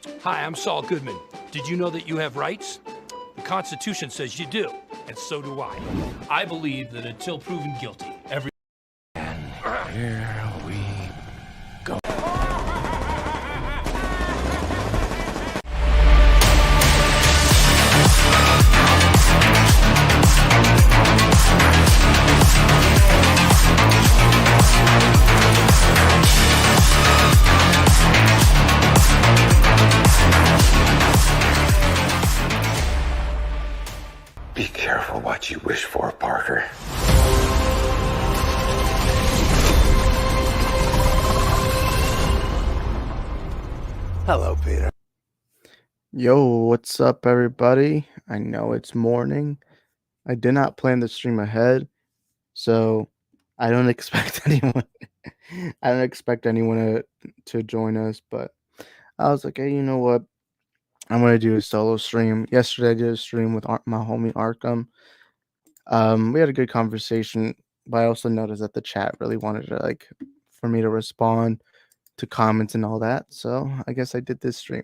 Hi, I'm Saul Goodman. Did you know that you have rights? The Constitution says you do, and so do I. I believe that until proven guilty, every... Here we go. Be careful what you wish for, Parker. Hello, Peter. Yo, what's up, everybody? I know it's morning. I did not plan the stream ahead, so I don't expect anyone. I don't expect anyone to join us, but I was like, hey, you know what? I'm gonna do a solo stream. Yesterday, I did a stream with my homie Arkham. We had a good conversation, but I also noticed that the chat really wanted to for me to respond to comments and all that. So I guess I did this stream.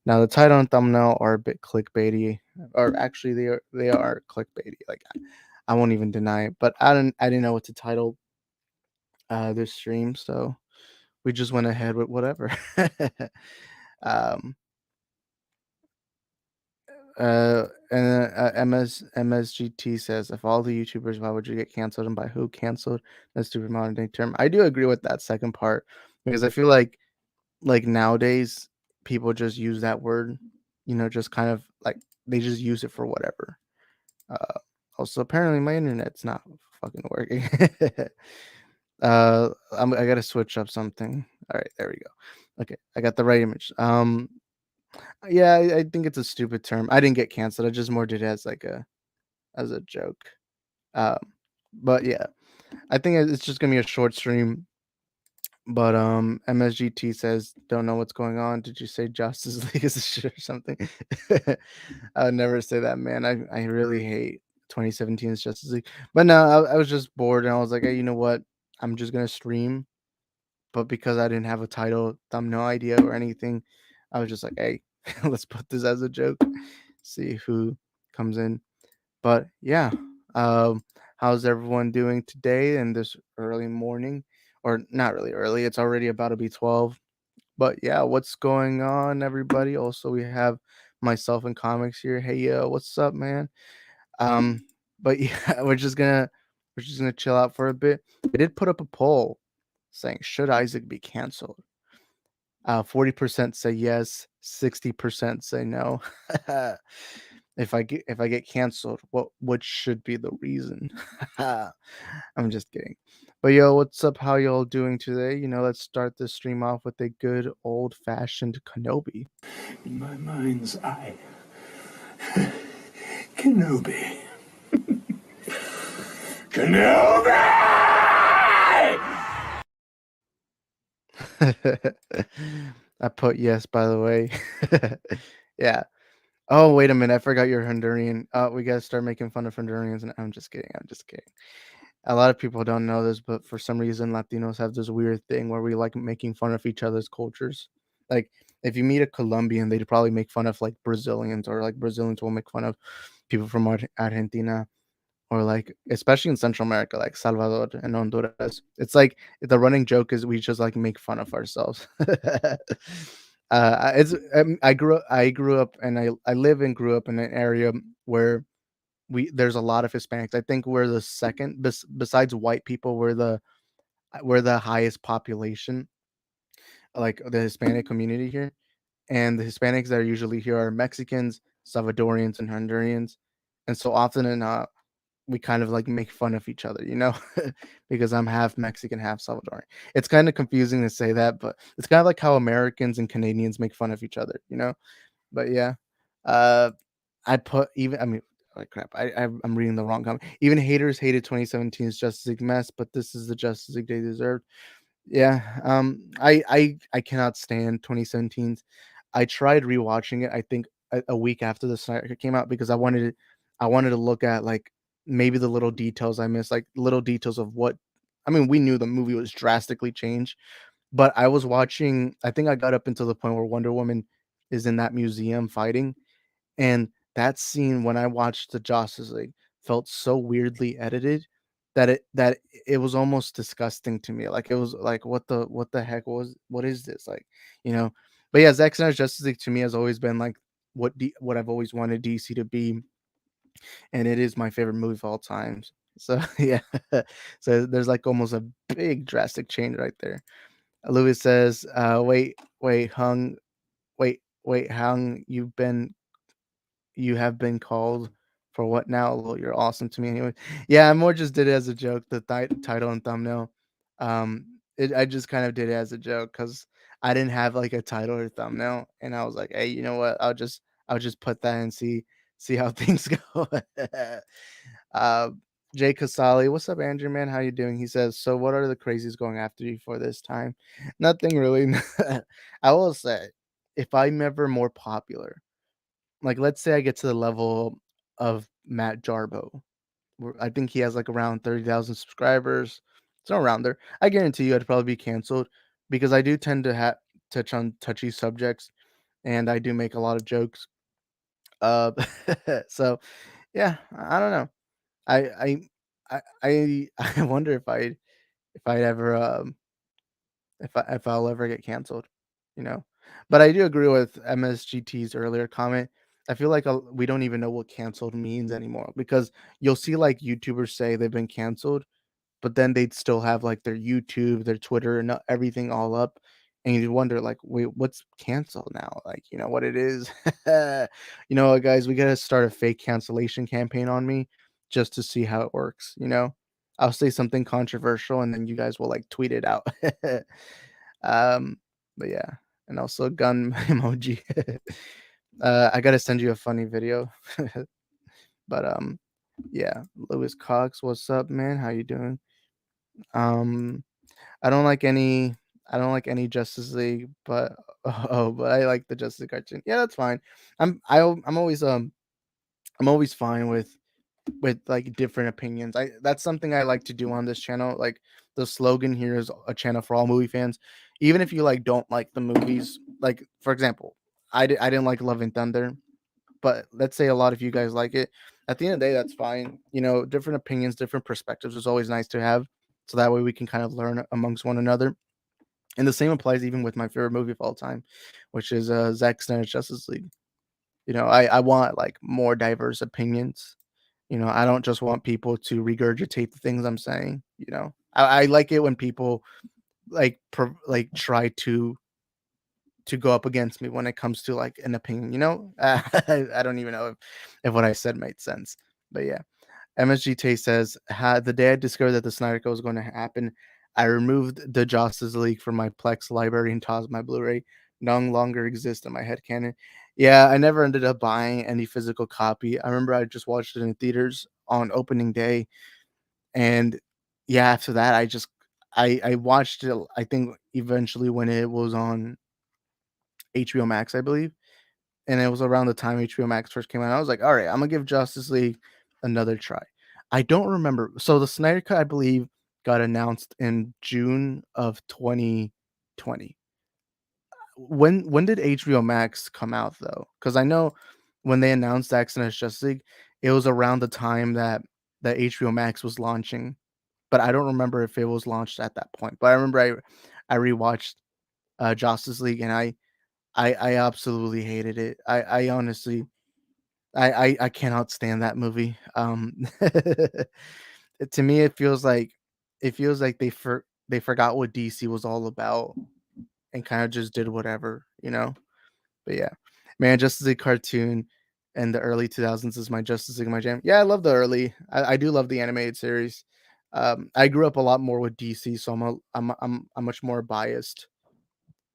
Now the title and thumbnail are a bit clickbaity, or actually they are clickbaity. Like I won't even deny it, but I didn't know what to title this stream, so we just went ahead with whatever. um MSGT says, if all the YouTubers, why would you get canceled, and by who canceled? That's stupid modern day term. I do agree with that second part, because I feel like nowadays people just use that word, just kind of like they just use it for whatever. Also, apparently my internet's not fucking working. I gotta switch up something. All right, there we go. Okay, I got the right image. Yeah, I think it's a stupid term. I didn't get canceled. I just more did it as as a joke. Um, but yeah, I think it's just gonna be a short stream. But MSGT says, don't know what's going on. Did you say Justice League is a shit or something? I would never say that, man. I really hate 2017's Justice League. But no, I was just bored, and I was like, hey, you know what? I'm just gonna stream. But because I didn't have a title, thumbnail idea or anything, I was just like, hey, let's put this as a joke. See who comes in. But yeah, how's everyone doing today in this early morning? Or not really early, it's already about to be 12. But yeah, what's going on, everybody? Also, we have myself and comics here. Hey, what's up, man? But yeah, we're just gonna chill out for a bit. I did put up a poll saying, should Isaac be canceled? 40% say yes, 60% say no. If I get canceled, what should be the reason? I'm just kidding. But yo, what's up? How y'all doing today? Let's start this stream off with a good old-fashioned Kenobi. In my mind's eye, Kenobi. Kenobi! I put yes, by the way. Yeah. Oh, wait a minute. I forgot you're Honduran. We gotta start making fun of Hondurans. And I'm just kidding. I'm just kidding. A lot of people don't know this, but for some reason, Latinos have this weird thing where we like making fun of each other's cultures. Like, if you meet a Colombian, they'd probably make fun of like Brazilians, or like Brazilians will make fun of people from Argentina, or like, especially in Central America, like Salvador and Honduras. It's like the running joke is we just like make fun of ourselves. I grew up, and I live and grew up in an area where there's a lot of Hispanics. I think we're the second, besides white people, we're the highest population, like the Hispanic community here. And the Hispanics that are usually here are Mexicans, Salvadorians, and Hondurans. And so often enough, we kind of like make fun of each other, because I'm half Mexican, half Salvadorian. It's kind of confusing to say that, but it's kind of like how Americans and Canadians make fun of each other. But yeah, uh, I put even. I mean, like crap. I'm reading the wrong comment. Even haters hated 2017's Justice League mess, but this is the Justice League they deserved. Yeah. I cannot stand 2017's. I tried rewatching it. I think a week after the Snyder Cut came out, because I wanted to look at like maybe the little details I missed, like little details of what. I mean, we knew the movie was drastically changed, but I was watching. I think I got up until the point where Wonder Woman is in that museum fighting, and that scene when I watched the Justice League felt so weirdly edited that it was almost disgusting to me. Like it was like what the heck what is this? Like, you know. But yeah, Zack Snyder's Justice League to me has always been like what I've always wanted DC to be, and it is my favorite movie of all times. So yeah. So there's like almost a big drastic change right there. Lewis says, wait, Hung, you have been called for what now? Well, you're awesome to me anyway. Yeah, I more just did it as a joke, the title and thumbnail. I just kind of did it as a joke because I didn't have like a title or thumbnail, and I was like, hey, you know what? I'll just put that and see how things go. uh, Jay Casali, what's up, Andrew? Man, how you doing? He says, so what are the crazies going after you for this time? Nothing really. I will say, if I'm ever more popular, like let's say I get to the level of Matt Jarbo, where I think he has like around 30,000 subscribers. It's not around there. I guarantee you I'd probably be canceled because I do tend to touch on touchy subjects and I do make a lot of jokes. Uh, so yeah, I don't know. I I I wonder if I'd ever if I'll ever get canceled, you know. But I do agree with MSGT's earlier comment. I feel like we don't even know what canceled means anymore because you'll see like YouTubers say they've been canceled, but then they'd still have like their YouTube, their Twitter, and everything all up. And you wonder, like, wait, what's canceled now? Like, you know what it is? You know what, guys, we gotta start a fake cancellation campaign on me just to see how it works. You know, I'll say something controversial and then you guys will like tweet it out. um, but yeah, and also gun emoji. I gotta send you a funny video. But yeah, Lewis Cox, what's up, man? How you doing? Um, I don't like any I don't like any Justice League, but but I like the Justice League cartoon. Yeah, that's fine. I'm always I'm always fine with like different opinions. I That's something I like to do on this channel. Like the slogan here is a channel for all movie fans. Even if you like don't like the movies, like for example, I didn't like Love and Thunder, but let's say a lot of you guys like it. At the end of the day, that's fine. You know, different opinions, different perspectives is always nice to have. So that way we can kind of learn amongst one another. And the same applies even with my favorite movie of all time, which is Zack Snyder's Justice League. You know, I want like more diverse opinions. You know, I don't just want people to regurgitate the things I'm saying. You know, I like it when people like try to go up against me when it comes to like an opinion. You know, I don't even know if what I said made sense, but yeah. MSG Tay says, the day I discovered that the Snyder Cut was going to happen, I removed the Justice League from my Plex library and tossed my Blu-ray. No longer exists in my headcanon. Yeah, I never ended up buying any physical copy. I remember I just watched it in theaters on opening day, and yeah, after that, I watched it. I think eventually when it was on HBO Max, I believe, and it was around the time HBO Max first came out. I was like, all right, I'm gonna give Justice League another try. I don't remember. So the Snyder Cut, I believe, got announced in June of 2020. When did HBO Max come out though? Because I know when they announced Zack Snyder's Justice League, it was around the time that HBO Max was launching. But I don't remember if it was launched at that point. But I remember I rewatched Justice League and I absolutely hated it. I honestly I cannot stand that movie. To me, it feels like they forgot what DC was all about and kind of just did whatever, you know. But yeah, man, Justice League cartoon in the early 2000s is my Justice League, my jam. Yeah, I love the early. I do love the animated series. I grew up a lot more with DC, so I'm much more biased.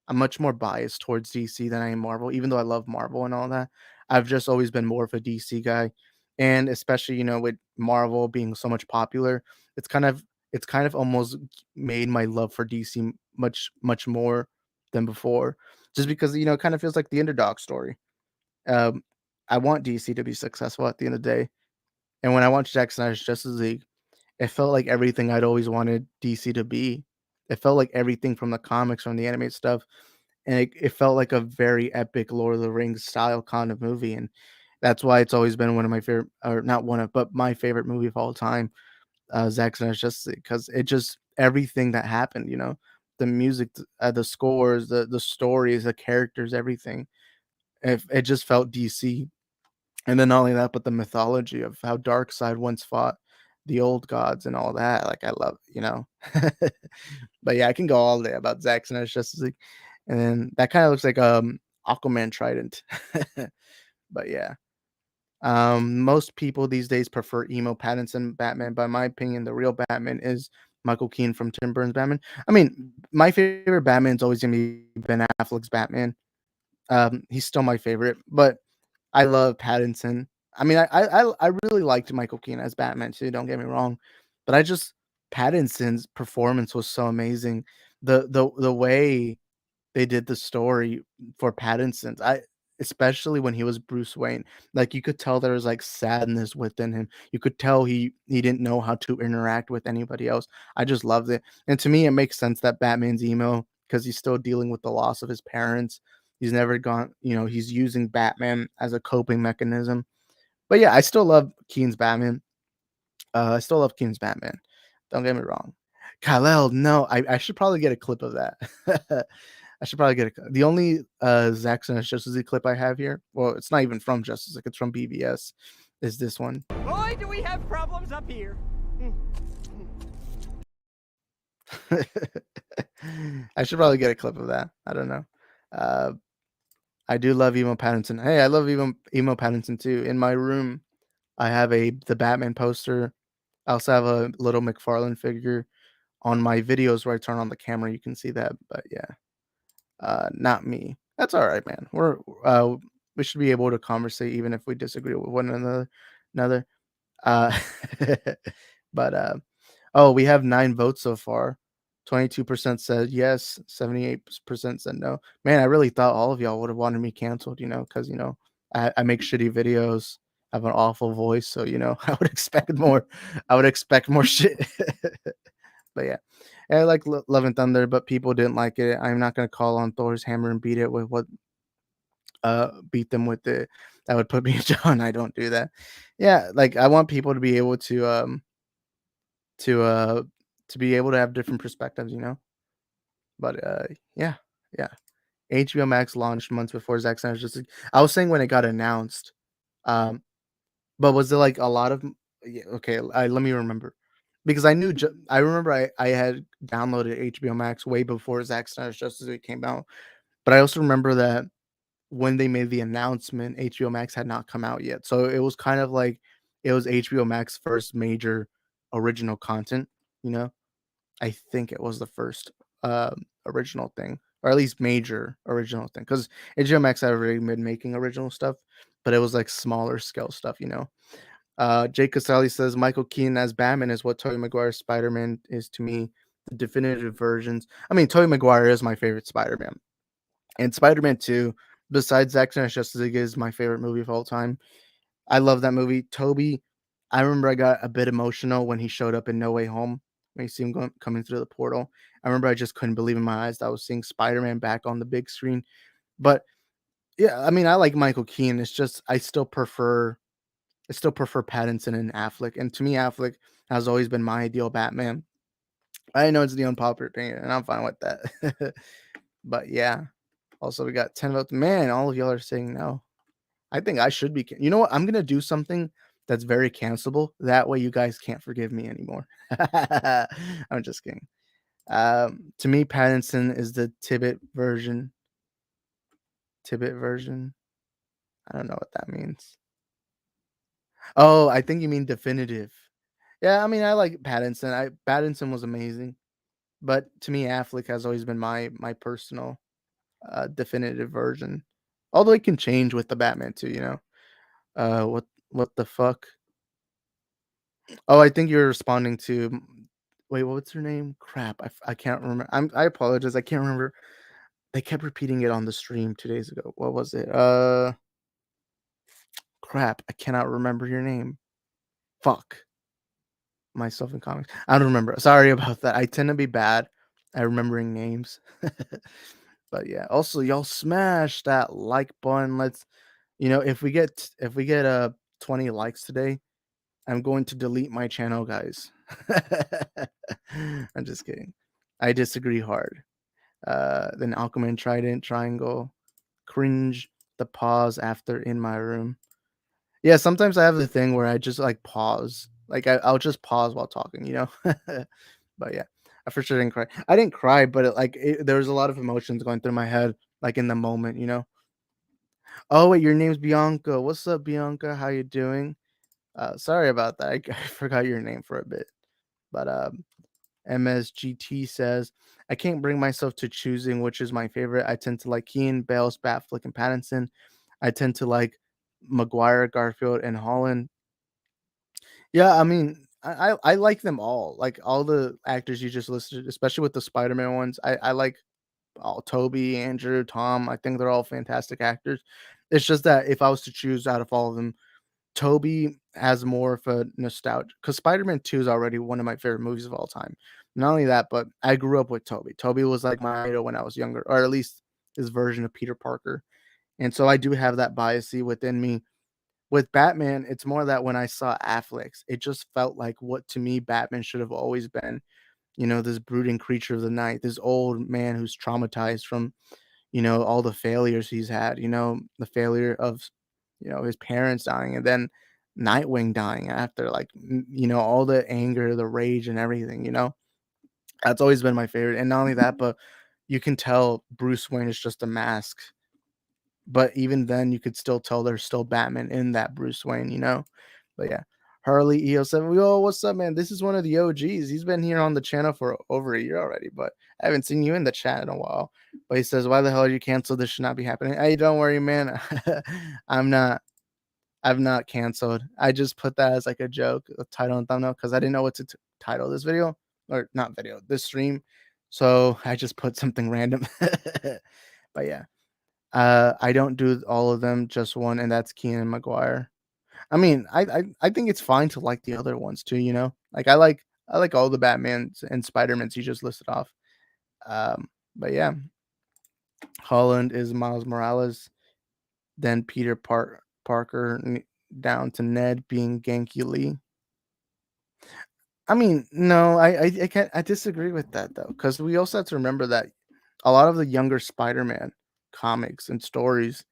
I'm much more biased towards DC than I am Marvel, even though I love Marvel and all that. I've just always been more of a DC guy. And especially, you know, with Marvel being so much popular, it's kind of it's kind of almost made my love for DC much more than before. Just because, you know, it kind of feels like the underdog story. Um, I want DC to be successful at the end of the day. And when I watched Zack Snyder's Justice League, it felt like everything I'd always wanted DC to be. It felt like everything from the comics, from the animated stuff, and it felt like a very epic Lord of the Rings style kind of movie, and that's why it's always been one of my favorite, or not one of, but my favorite movie of all time, Zack Snyder's Justice League, because it just everything that happened, the music, the scores, the stories, the characters, everything. It just felt DC, and then not only that, but the mythology of how Darkseid once fought the old gods and all that. Like I love. But yeah, I can go all day about Zack Snyder's Justice League, and then that kind of looks like Aquaman Trident. But yeah. Most people these days prefer emo Pattinson Batman. But in my opinion, the real Batman is Michael Keaton from Tim Burton's Batman. I mean, my favorite Batman's always gonna be Ben Affleck's Batman. He's still my favorite, but I love Pattinson. I mean, I really liked Michael Keaton as Batman too. Don't get me wrong, but Pattinson's performance was so amazing. The way they did the story for Pattinson. Especially when he was Bruce Wayne, like you could tell there was like sadness within him. You could tell he didn't know how to interact with anybody else. I just loved it. And to me, it makes sense that Batman's emo because he's still dealing with the loss of his parents. He's never gone, he's using Batman as a coping mechanism. But yeah, I still love Keaton's Batman. I still love Keaton's Batman. Don't get me wrong. Kal-El, no, I should probably get a clip of that. I should probably get the only Zack Snyder's Justice League clip I have here. Well, it's not even from Justice League, it's from BBS. Is this one? Boy, do we have problems up here. I should probably get a clip of that. I don't know. I do love Emo Pattinson. Hey, I love Emo Pattinson too. In my room, I have the Batman poster. I also have a little McFarlane figure. On my videos where I turn on the camera, you can see that. But yeah, not me. That's all right, man. We should be able to conversate even if we disagree with one another. Uh, but oh, we have 9 votes so far. 22% said yes, 78% said no. Man, I really thought all of y'all would have wanted me canceled, because I make shitty videos, I have an awful voice, so I would expect more. I would expect more shit. But yeah, and I like Love and Thunder, but people didn't like it. I'm not gonna call on Thor's hammer and beat it with what beat them with it. That would put me in jail, and I don't do that. Yeah, like I want people to be able to uh to be able to have different perspectives, But yeah, yeah. HBO Max launched months before Zack Snyder's Justice League. I was saying when it got announced, um, but was there like a lot of yeah, okay, let me remember. Because I remember I had downloaded HBO Max way before Zack Snyder's Justice League came out. But I also remember that when they made the announcement, HBO Max had not come out yet. So it was kind of like it was HBO Max first major original content, you know? I think it was the first original thing, or at least major original thing. Because HBO Max had already been making original stuff, but it was like smaller scale stuff. Jake Casali says Michael Keaton as Batman is what Tobey Maguire's Spider-Man is to me. The definitive versions. I mean, Tobey Maguire is my favorite Spider-Man, and Spider-Man 2, besides Zack Snyder's Justice League, is my favorite movie of all time. I love that movie. Toby, I remember I got a bit emotional when he showed up in No Way Home. When you see him coming through the portal, I remember I just couldn't believe in my eyes that I was seeing Spider-Man back on the big screen. But yeah, I mean, I like Michael Keaton. It's just I still prefer Pattinson and Affleck. And to me, Affleck has always been my ideal Batman. I know it's the unpopular opinion, and I'm fine with that. But yeah. Also, we got 10 votes. Man, all of y'all are saying no. I think I should be. You know what? I'm gonna do something that's very cancelable. That way, you guys can't forgive me anymore. I'm just kidding. To me, Pattinson is the Tibbet version. Tibbet version. I don't know what that means. Oh, I think you mean definitive. Yeah, I mean, I like Pattinson. Pattinson was amazing, but to me, Affleck has always been my personal definitive version. Although it can change with the Batman too. What the fuck? Oh, I think you're responding to. Wait, what's her name? Crap, I can't remember. I apologize. I can't remember. They kept repeating it on the stream 2 days ago. What was it? Crap, I cannot remember your name. Fuck myself in comics. I don't remember. Sorry about that. I tend to be bad at remembering names. But yeah, also y'all smash that like button. Let's, if we get 20 likes today, I'm going to delete my channel, guys. I'm just kidding. I disagree hard. Then Alchemist Trident Triangle, cringe the pause after in my room. Yeah, sometimes I have the thing where I just like pause. Like I'll just pause while talking, But yeah, I for sure didn't cry. I didn't cry, but there was a lot of emotions going through my head, like in the moment. Oh wait, your name's Bianca. What's up, Bianca? How you doing? Sorry about that. I forgot your name for a bit. But MSGT says, I can't bring myself to choosing which is my favorite. I tend to like Keane, Bales, Batfleck, and Pattinson. I tend to like Maguire, Garfield, and Holland. Yeah, I mean, I like them all. Like all the actors you just listed, especially with the Spider-Man ones. I like all Toby, Andrew, Tom. I think they're all fantastic actors. It's just that if I was to choose out of all of them, Toby has more of a nostalgia because Spider-Man 2 is already one of my favorite movies of all time. Not only that, but I grew up with Toby. Toby was like my idol when I was younger, or at least his version of Peter Parker. And so I do have that biasy within me. With Batman, it's more that when I saw Affleck's, it just felt like what to me Batman should have always been. This brooding creature of the night, this old man who's traumatized from, all the failures he's had, the failure of, his parents dying and then Nightwing dying after, like, all the anger, the rage and everything. That's always been my favorite. And not only that, but you can tell Bruce Wayne is just a mask. But even then, you could still tell there's still Batman in that Bruce Wayne. But yeah, Harley EO7. Yo, what's up, man? This is one of the OGs. He's been here on the channel for over a year already, but I haven't seen you in the chat in a while. But he says, "Why the hell are you canceled? This should not be happening." Hey, don't worry, man. I'm not. I'm not canceled. I just put that as like a joke, a title and thumbnail, because I didn't know what to title this video or not video, this stream. So I just put something random. But yeah. I don't do all of them, just one, and that's Keenan and Maguire. I mean, I think it's fine to like the other ones too. Like I like all the Batmans and Spider-Mans you just listed off. But yeah, Holland is Miles Morales, then Peter Parker down to Ned being Genki Lee. I mean, no, I can't. I disagree with that though, because we also have to remember that a lot of the younger Spider-Man comics and stories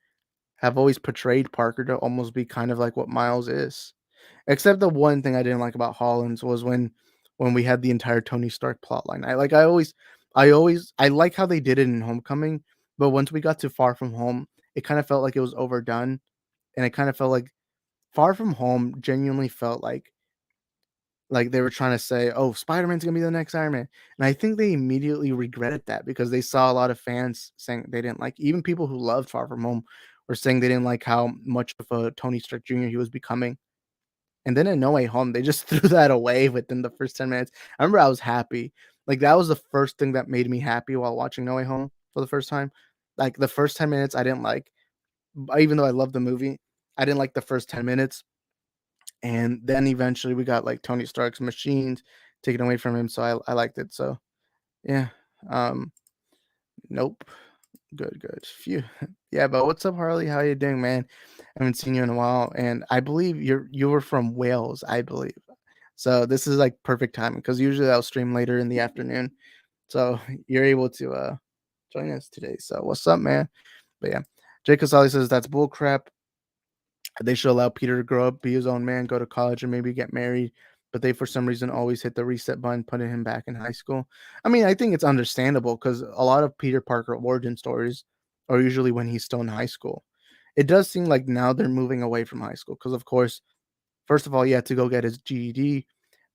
have always portrayed Parker to almost be kind of like what Miles is. Except the one thing I didn't like about Holland's was when we had the entire Tony Stark plotline. I like how they did it in Homecoming, but once we got to Far From Home, it kind of felt like it was overdone, and it kind of felt like Far From Home genuinely felt like they were trying to say, "Oh, Spider-Man's gonna be the next Iron Man," and I think they immediately regretted that because they saw a lot of fans saying they didn't like. Even people who loved Far From Home were saying they didn't like how much of a Tony Stark Jr. he was becoming. And then in No Way Home, they just threw that away within the first 10 minutes. I remember I was happy. Like that was the first thing that made me happy while watching No Way Home for the first time. Like the first 10 minutes, I didn't like, even though I loved the movie, I didn't like the first 10 minutes. And then eventually we got like Tony Stark's machines taken away from him. So I liked it. So yeah. Um, nope. Good. Phew. Yeah, but what's up, Harley? How you doing, man? I haven't seen you in a while. And I believe you were from Wales, I believe. So this is like perfect timing because usually I'll stream later in the afternoon. So you're able to join us today. So what's up, man? But yeah. Jake Casali says that's bullcrap. They should allow Peter to grow up, be his own man, go to college, and maybe get married. But they, for some reason, always hit the reset button, putting him back in high school. I mean, I think it's understandable because a lot of Peter Parker origin stories are usually when he's still in high school. It does seem like now they're moving away from high school because, of course, first of all, he had to go get his GED.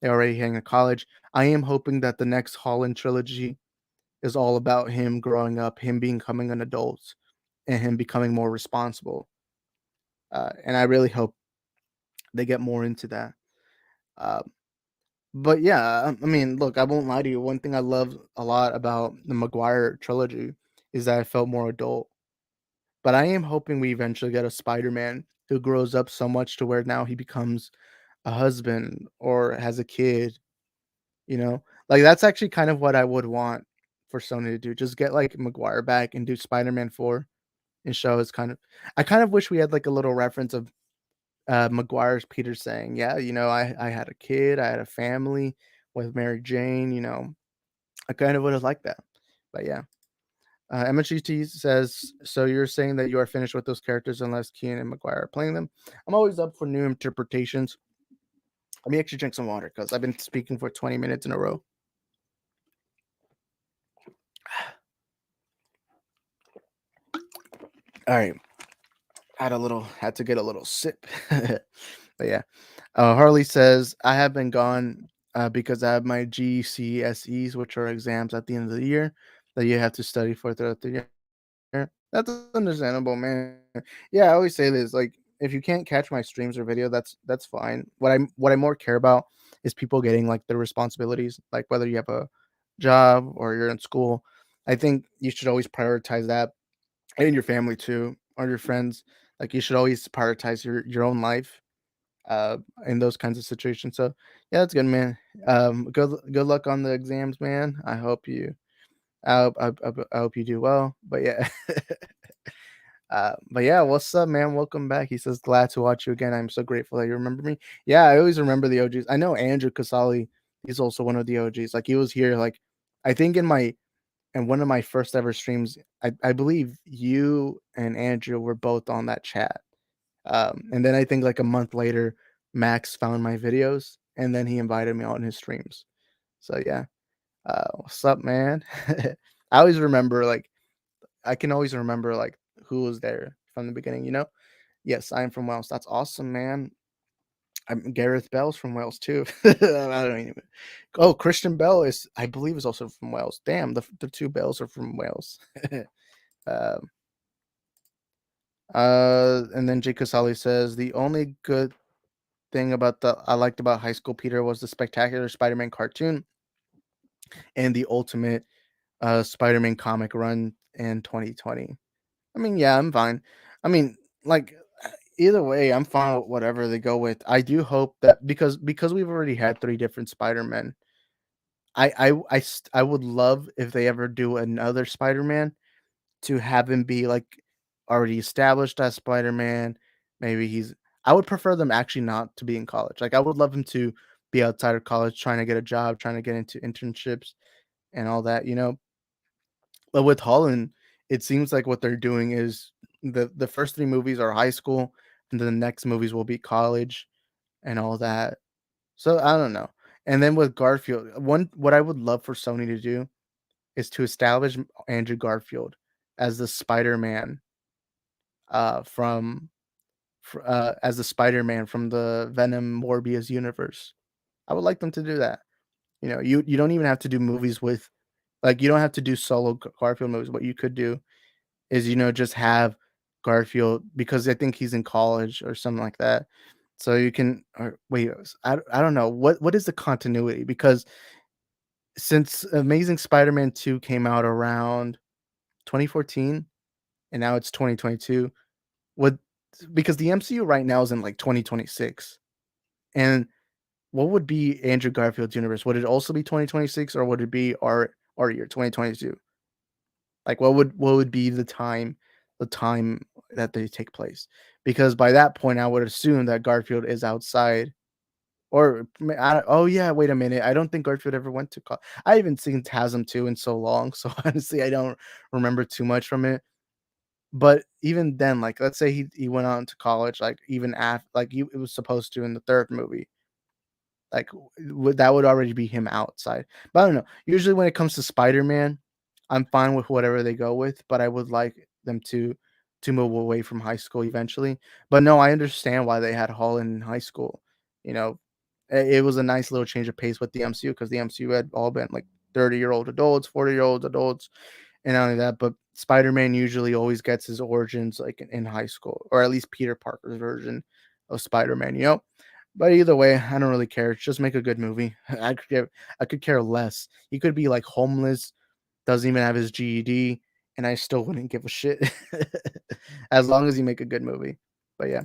They're already heading to college. I am hoping that the next Holland trilogy is all about him growing up, him becoming an adult, and him becoming more responsible. And I really hope they get more into that. Uh, but yeah, I mean, look, I won't lie to you. One thing I love a lot about the Maguire trilogy is that I felt more adult. But I am hoping we eventually get a Spider-Man who grows up so much to where now he becomes a husband or has a kid. Like that's actually kind of what I would want for Sony to do. Just get like Maguire back and do Spider-Man 4 and show us kind of. I kind of wish we had like a little reference of Maguire's Peter saying, "Yeah, I had a kid, I had a family with Mary Jane." I kind of would have liked that, but yeah. MHGT says, "So you're saying that you are finished with those characters unless Keane and Maguire are playing them?" I'm always up for new interpretations. Let me actually drink some water because I've been speaking for 20 minutes in a row. All right. Had to get a little sip. But yeah. Harley says, I have been gone because I have my GCSEs, which are exams at the end of the year that you have to study for throughout the year. That's understandable, man. Yeah, I always say this, like, if you can't catch my streams or video, that's fine. What I more care about is people getting like their responsibilities, like whether you have a job or you're in school. I think you should always prioritize that, and your family too, or your friends. Like you should always prioritize your own life in those kinds of situations. So yeah, that's good, man. Good luck on the exams, man. I hope you do well. But yeah. But yeah, what's up, man? Welcome back. He says, glad to watch you again. I'm so grateful that you remember me. Yeah, I always remember the OGs. I know Andrew Casali, he's also one of the OGs. Like he was here, like I think in one of my first ever streams, I believe you and Andrew were both on that chat. And then I think like a month later, Max found my videos and then he invited me on his streams. So yeah. What's up, man? I always remember like I can always remember like who was there from the beginning. Yes, I am from Wales. That's awesome, man. I'm Gareth Bell's from Wales too. I don't even. Oh, Christian Bell I believe, is also from Wales. Damn, the two Bells are from Wales. um, and then Jake Casali says the only good thing I liked about High School Peter was the spectacular Spider-Man cartoon and the ultimate Spider-Man comic run in 2020. I mean, yeah, I'm fine. I mean, like either way, I'm fine with whatever they go with. I do hope that because we've already had 3 different Spider-Men, I would love if they ever do another Spider-Man to have him be like already established as Spider-Man. Maybe I would prefer them actually not to be in college. Like I would love him to be outside of college trying to get a job, trying to get into internships and all that. But with Holland, it seems like what they're doing is the first 3 movies are high school, and then the next movies will be college and all that. So I don't know. And then with Garfield, what I would love for Sony to do is to establish Andrew Garfield as the Spider-Man from as the Spider-Man from the Venom Morbius universe. I would like them to do that. You don't even have to do movies with like you don't have to do solo Garfield movies. What you could do is just have Garfield because I think he's in college or something like that. So you can or wait, I don't know what is the continuity because since Amazing Spider-Man 2 came out around 2014 and now it's 2022, what because the MCU right now is in like 2026. And what would be Andrew Garfield's universe? Would it also be 2026 or would it be our year 2022? Like what would be the time that they take place? Because by that point I would assume that Garfield is outside or oh yeah, wait a minute. I don't think Garfield ever went to college. I haven't seen TASM 2 in so long, so honestly I don't remember too much from it. But even then, like let's say he went on to college, like even after it was supposed to in the 3rd movie. Like that would already be him outside. But I don't know. Usually when it comes to Spider-Man, I'm fine with whatever they go with, but I would like them to move away from high school eventually. But no, I understand why they had Holland in high school. You know, it was a nice little change of pace with the MCU because the MCU had all been like 30-year-old adults, 40-year-old adults, and not only that, but Spider-Man usually always gets his origins like in high school, or at least Peter Parker's version of Spider-Man. But either way, I don't really care. Just make a good movie. I could care less. He could be like homeless, doesn't even have his GED, and I still wouldn't give a shit. As long as you make a good movie. But yeah,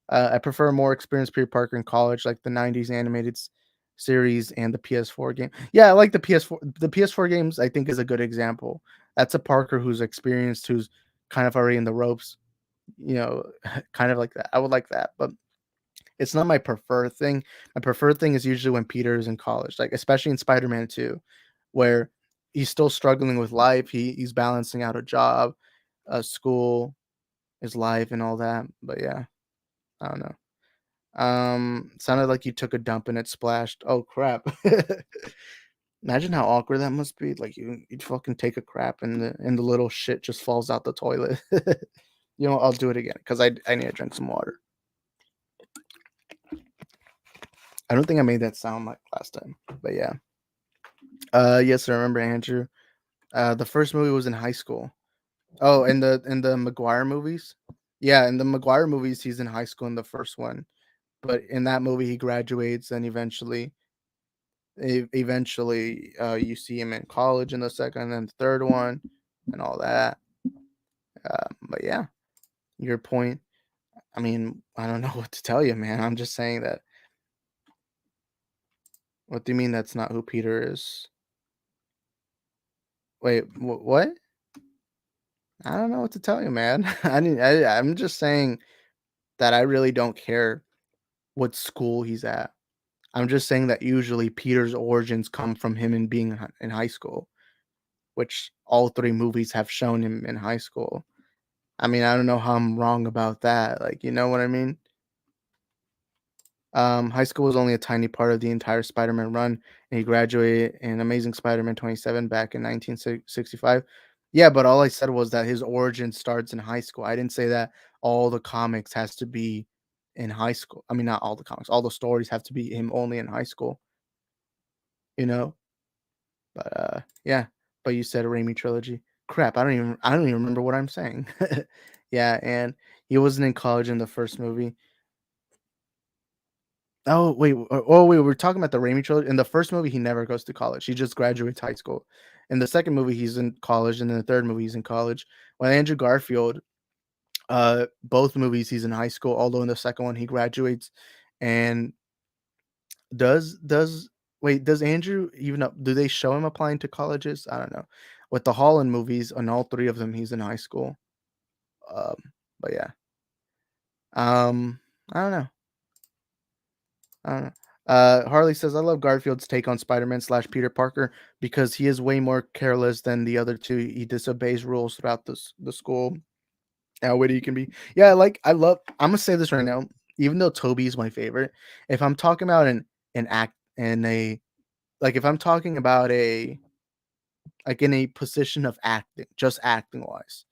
I prefer more experienced Peter Parker in college, like the '90s animated series and the PS4 game. Yeah, I like the PS4. The PS4 games, I think, is a good example. That's a Parker who's experienced, who's kind of already in the ropes. Kind of like that. I would like that, but it's not my preferred thing. My preferred thing is usually when Peter is in college, like especially in Spider-Man 2, where he's still struggling with life. He's balancing out a job, school, his life, and all that. But yeah, I don't know. Sounded like you took a dump and it splashed. Oh crap! Imagine how awkward that must be. Like you'd fucking take a crap and the little shit just falls out the toilet. I'll do it again because I need to drink some water. I don't think I made that sound like last time, but yeah. Yes, I remember Andrew. The first movie was in high school. Oh, in the Maguire movies. Yeah, in the Maguire movies, he's in high school in the first one, but in that movie, he graduates and eventually, you see him in college in the second and the third one, and all that. But yeah, your point. I mean, I don't know what to tell you, man. I'm just saying that. What do you mean that's not who Peter is? Wait, what? I don't know what to tell you, man. I'm just saying that I really don't care what school he's at. I'm just saying that usually Peter's origins come from him in being in high school, which all three movies have shown him in high school. I mean, I don't know how I'm wrong about that. Like, you know what I mean? High school was only a tiny part of the entire Spider-Man run, and he graduated in Amazing Spider-Man 27 back in 1965. Yeah, but all I said was that his origin starts in high school. I didn't say that all the comics has to be in high school. I mean, not all the comics. All the stories have to be him only in high school, you know? But yeah. But you said a Raimi trilogy. Crap, I don't even remember what I'm saying. Yeah, and he wasn't in college in the first movie. Oh wait, we're talking about the Raimi trilogy. In the first movie, he never goes to college. He just graduates high school. In the second movie, he's in college, and in the third movie, he's in college. When Andrew Garfield, both movies, he's in high school. Although in the second one, he graduates. And does wait, does Andrew even up? Do they show him applying to colleges? I don't know. With the Holland movies, on all three of them, he's in high school. Um, but yeah, I don't know. I don't know. Harley says, I love Garfield's take on Spider-Man / Peter Parker because he is way more careless than the other two. He disobeys rules throughout the school. How witty he can be. Yeah, I'm gonna say this right now. Even though Toby is my favorite, if I'm talking about an act in a like if I'm talking about in a position of acting, just acting wise,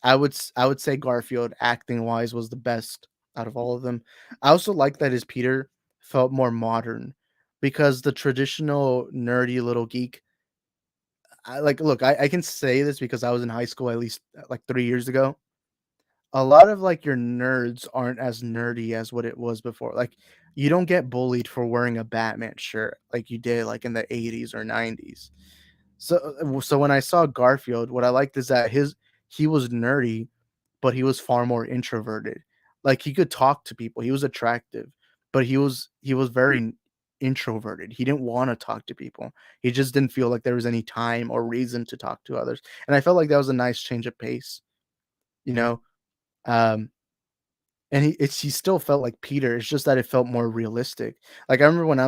I would say Garfield acting wise was the best out of all of them. I also like that his Peter felt more modern because the traditional nerdy little geek. I can say this because I was in high school at least like 3 years ago. A lot of like your nerds aren't as nerdy as what it was before. Like you don't get bullied for wearing a Batman shirt like you did like in the 80s or 90s. So when I saw Garfield, what I liked is that he was nerdy, but he was far more introverted. Like he could talk to people. He was attractive, but he was very introverted. He didn't want to talk to people. He just didn't feel like there was any time or reason to talk to others. And I felt like that was a nice change of pace, you know. Um and he still felt like Peter. It's just that it felt more realistic. Like I remember when I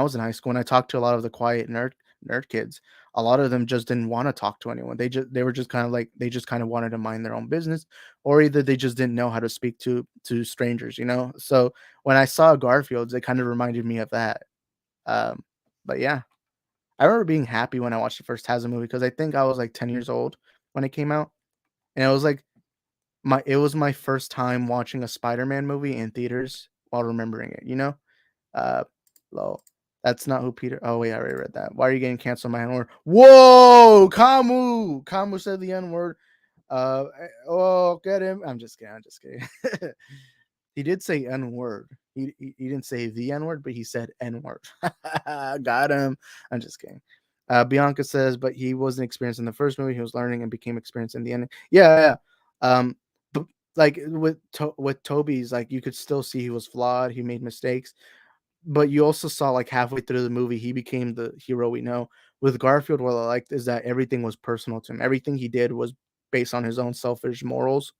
was in high school and I talked to a lot of the quiet nerd kids, a lot of them just didn't want to talk to anyone. They were just kind of like they just kind of wanted to mind their own business, or either they just didn't know how to speak to strangers, you know? So when I saw Garfield's, it kind of reminded me of that. Um, but yeah, I remember being happy when I watched the first Tarzan movie because I think I was like 10 years old when it came out. And it was like my first time watching a Spider-Man movie in theaters while remembering it, you know? Uh Lol. That's not who Peter. Oh wait, I already read that. Why are you getting canceled my N-word? Whoa, Kamu! Kamu said the N-word. Oh, get him. I'm just kidding. I'm just kidding. He did say N-word. He didn't say the N-word, but he said N-word. Got him. I'm just kidding. Bianca says, but he wasn't experienced in the first movie. He was learning and became experienced in the ending. Yeah, yeah. Like with Toby's, like you could still see he was flawed. He made mistakes, but you also saw like halfway through the movie he became the hero we know. With Garfield, what I liked is that everything was personal to him. Everything he did was based on his own selfish morals.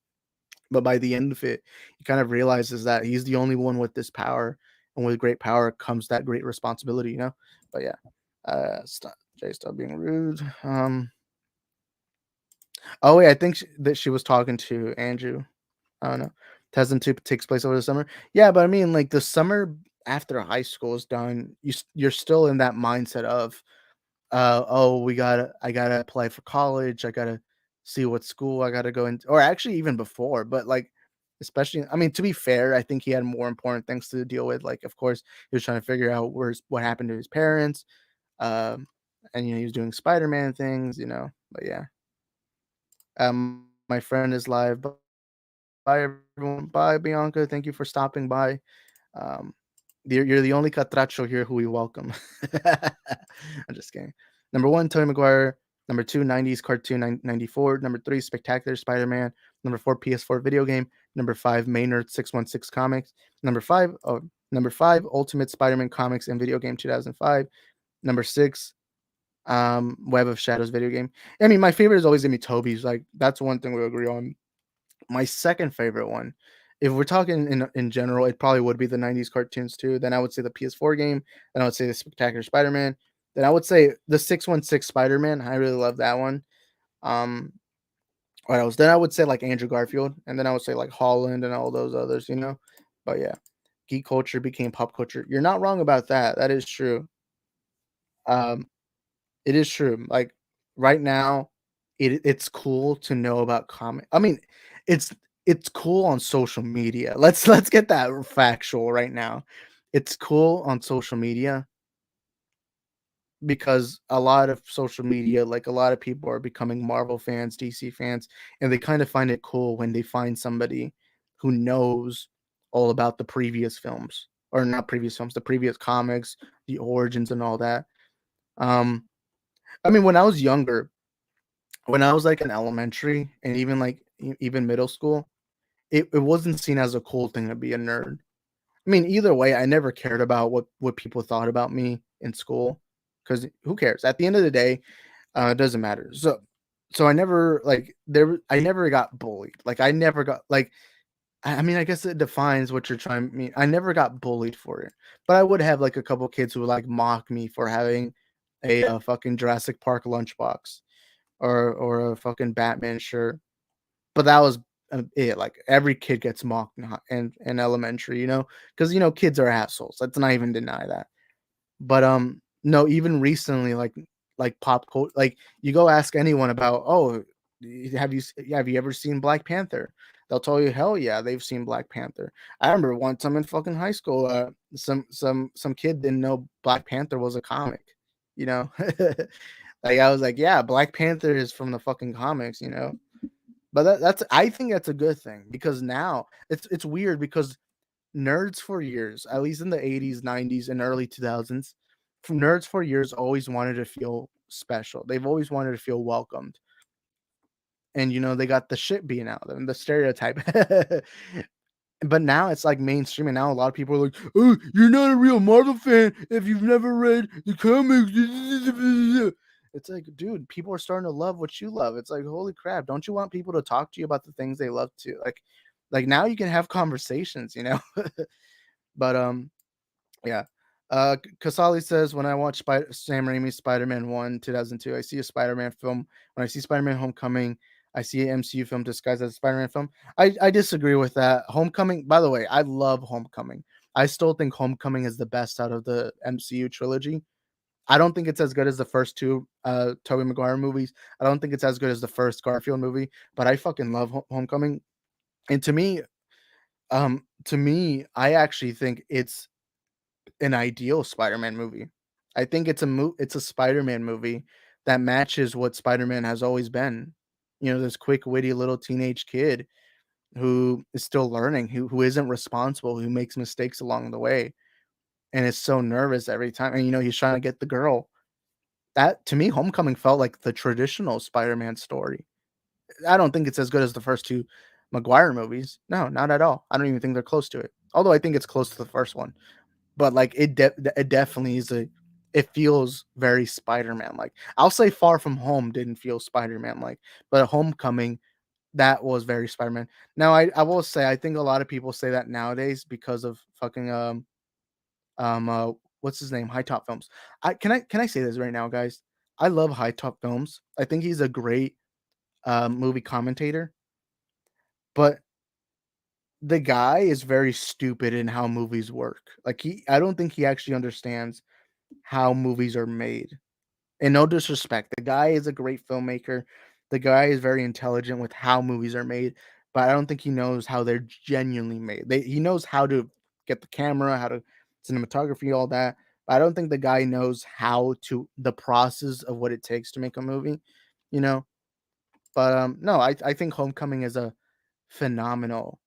But by the end of it, he kind of realizes that he's the only one with this power, and with great power comes that great responsibility, you know. But yeah, stop, Jay, stop being rude. Oh wait, I think that she was talking to Andrew. I don't know. Tarzan 2 takes place over the summer. Yeah, but I mean, like the summer after high school is done, you're still in that mindset of, oh, I gotta apply for college. I gotta see what school I gotta go into, or actually even before. But like, especially, I mean, to be fair, I think he had more important things to deal with. Like, of course, he was trying to figure out what happened to his parents, um, and he was doing Spider-Man things, you know. But yeah, my friend is live. Bye, everyone. Bye, Bianca. Thank you for stopping by. Um, you're the only catracho here who we welcome. I'm just kidding. Number one, Tobey Maguire. Number two, 90s cartoon 94. Number three, Spectacular Spider-Man. Number four, PS4 video game. Number five, Maynard 616 comics. Number five, Ultimate Spider-Man comics and video game 2005. Number six, Web of Shadows video game. I mean, my favorite is always gonna be Toby's. Like that's one thing we agree on. My second favorite one, if we're talking in general, it probably would be the 90s cartoons too. Then I would say the PS4 game. Then I would say the Spectacular Spider-Man. Then I would say the 616 Spider-Man. I really love that one. Um, what else? Then I would say like Andrew Garfield, and then I would say like Holland and all those others, you know. But yeah, geek culture became pop culture. You're not wrong about that. That is true. Um, it is true. Like right now, it's cool to know about comic. I mean, it's it's cool on social media. Let's get that factual right now. It's cool on social media because a lot of social media, like a lot of people are becoming Marvel fans, DC fans, and they kind of find it cool when they find somebody who knows all about the previous films, or not previous films, the previous comics, the origins and all that. Um I mean, when I was younger, when I was like in elementary and even like even middle school, it wasn't seen as a cool thing to be a nerd. I mean, either way, I never cared about what people thought about me in school because who cares? At the end of the day, it doesn't matter. So I never like I never got bullied. Like I never got like I mean, I guess it defines what you're trying to mean. I never got bullied for it, but I would have like a couple kids who would like mock me for having a, fucking Jurassic Park lunchbox or a fucking Batman shirt. But that was it. Like every kid gets mocked in elementary, you know, because you know kids are assholes. Let's not even deny that. But no, even recently, like pop culture, like you go ask anyone about, oh, have you ever seen Black Panther? They'll tell you, hell yeah, they've seen Black Panther. I remember one time in fucking high school, some kid didn't know Black Panther was a comic, you know. Like I was like, yeah, Black Panther is from the fucking comics, you know. But that's I think that's a good thing because now it's weird because nerds for years, at least in the 80s, 90s, and early 2000s, nerds for years always wanted to feel special. They've always wanted to feel welcomed. And you know, they got the shit being out of them, the stereotype. But now it's like mainstream, and now a lot of people are like, "Oh, you're not a real Marvel fan if you've never read the comics." It's like, dude, people are starting to love what you love. It's like, holy crap! Don't you want people to talk to you about the things they love too? Like now you can have conversations, you know. But yeah. Kasali says, when I watch Sam Raimi's Spider-Man 1, 2002, I see a Spider-Man film. When I see Spider-Man Homecoming, I see an MCU film disguised as a Spider-Man film. I disagree with that. Homecoming, by the way, I love Homecoming. I still think Homecoming is the best out of the MCU trilogy. I don't think it's as good as the first two Tobey Maguire movies. I don't think it's as good as the first Garfield movie, but I fucking love Homecoming. And to me, I actually think it's an ideal Spider-Man movie. I think it's a Spider-Man movie that matches what Spider-Man has always been. You know, this quick, witty little teenage kid who is still learning, who isn't responsible, who makes mistakes along the way, and is so nervous every time. And you know, he's trying to get the girl. That to me, Homecoming felt like the traditional Spider-Man story. I don't think it's as good as the first two Maguire movies. No, not at all. I don't even think they're close to it. Although I think it's close to the first one. but like it definitely is it feels very Spider-Man like. I'll say Far From Home didn't feel Spider-Man like, but Homecoming, that was very Spider-Man. Now I will say I think a lot of people say that nowadays because of fucking um uh what's his name, High Top Films. Can I say this right now, guys? I love High Top Films. I think he's a great movie commentator, but the guy is very stupid in how movies work. Like I don't think he actually understands how movies are made. And no disrespect, the guy is a great filmmaker. The guy is very intelligent with how movies are made, but I don't think he knows how they're genuinely made. He knows how to get the camera, how to cinematography, all that. But I don't think the guy knows how to the process of what it takes to make a movie, you know. But no, I think Homecoming is a phenomenal.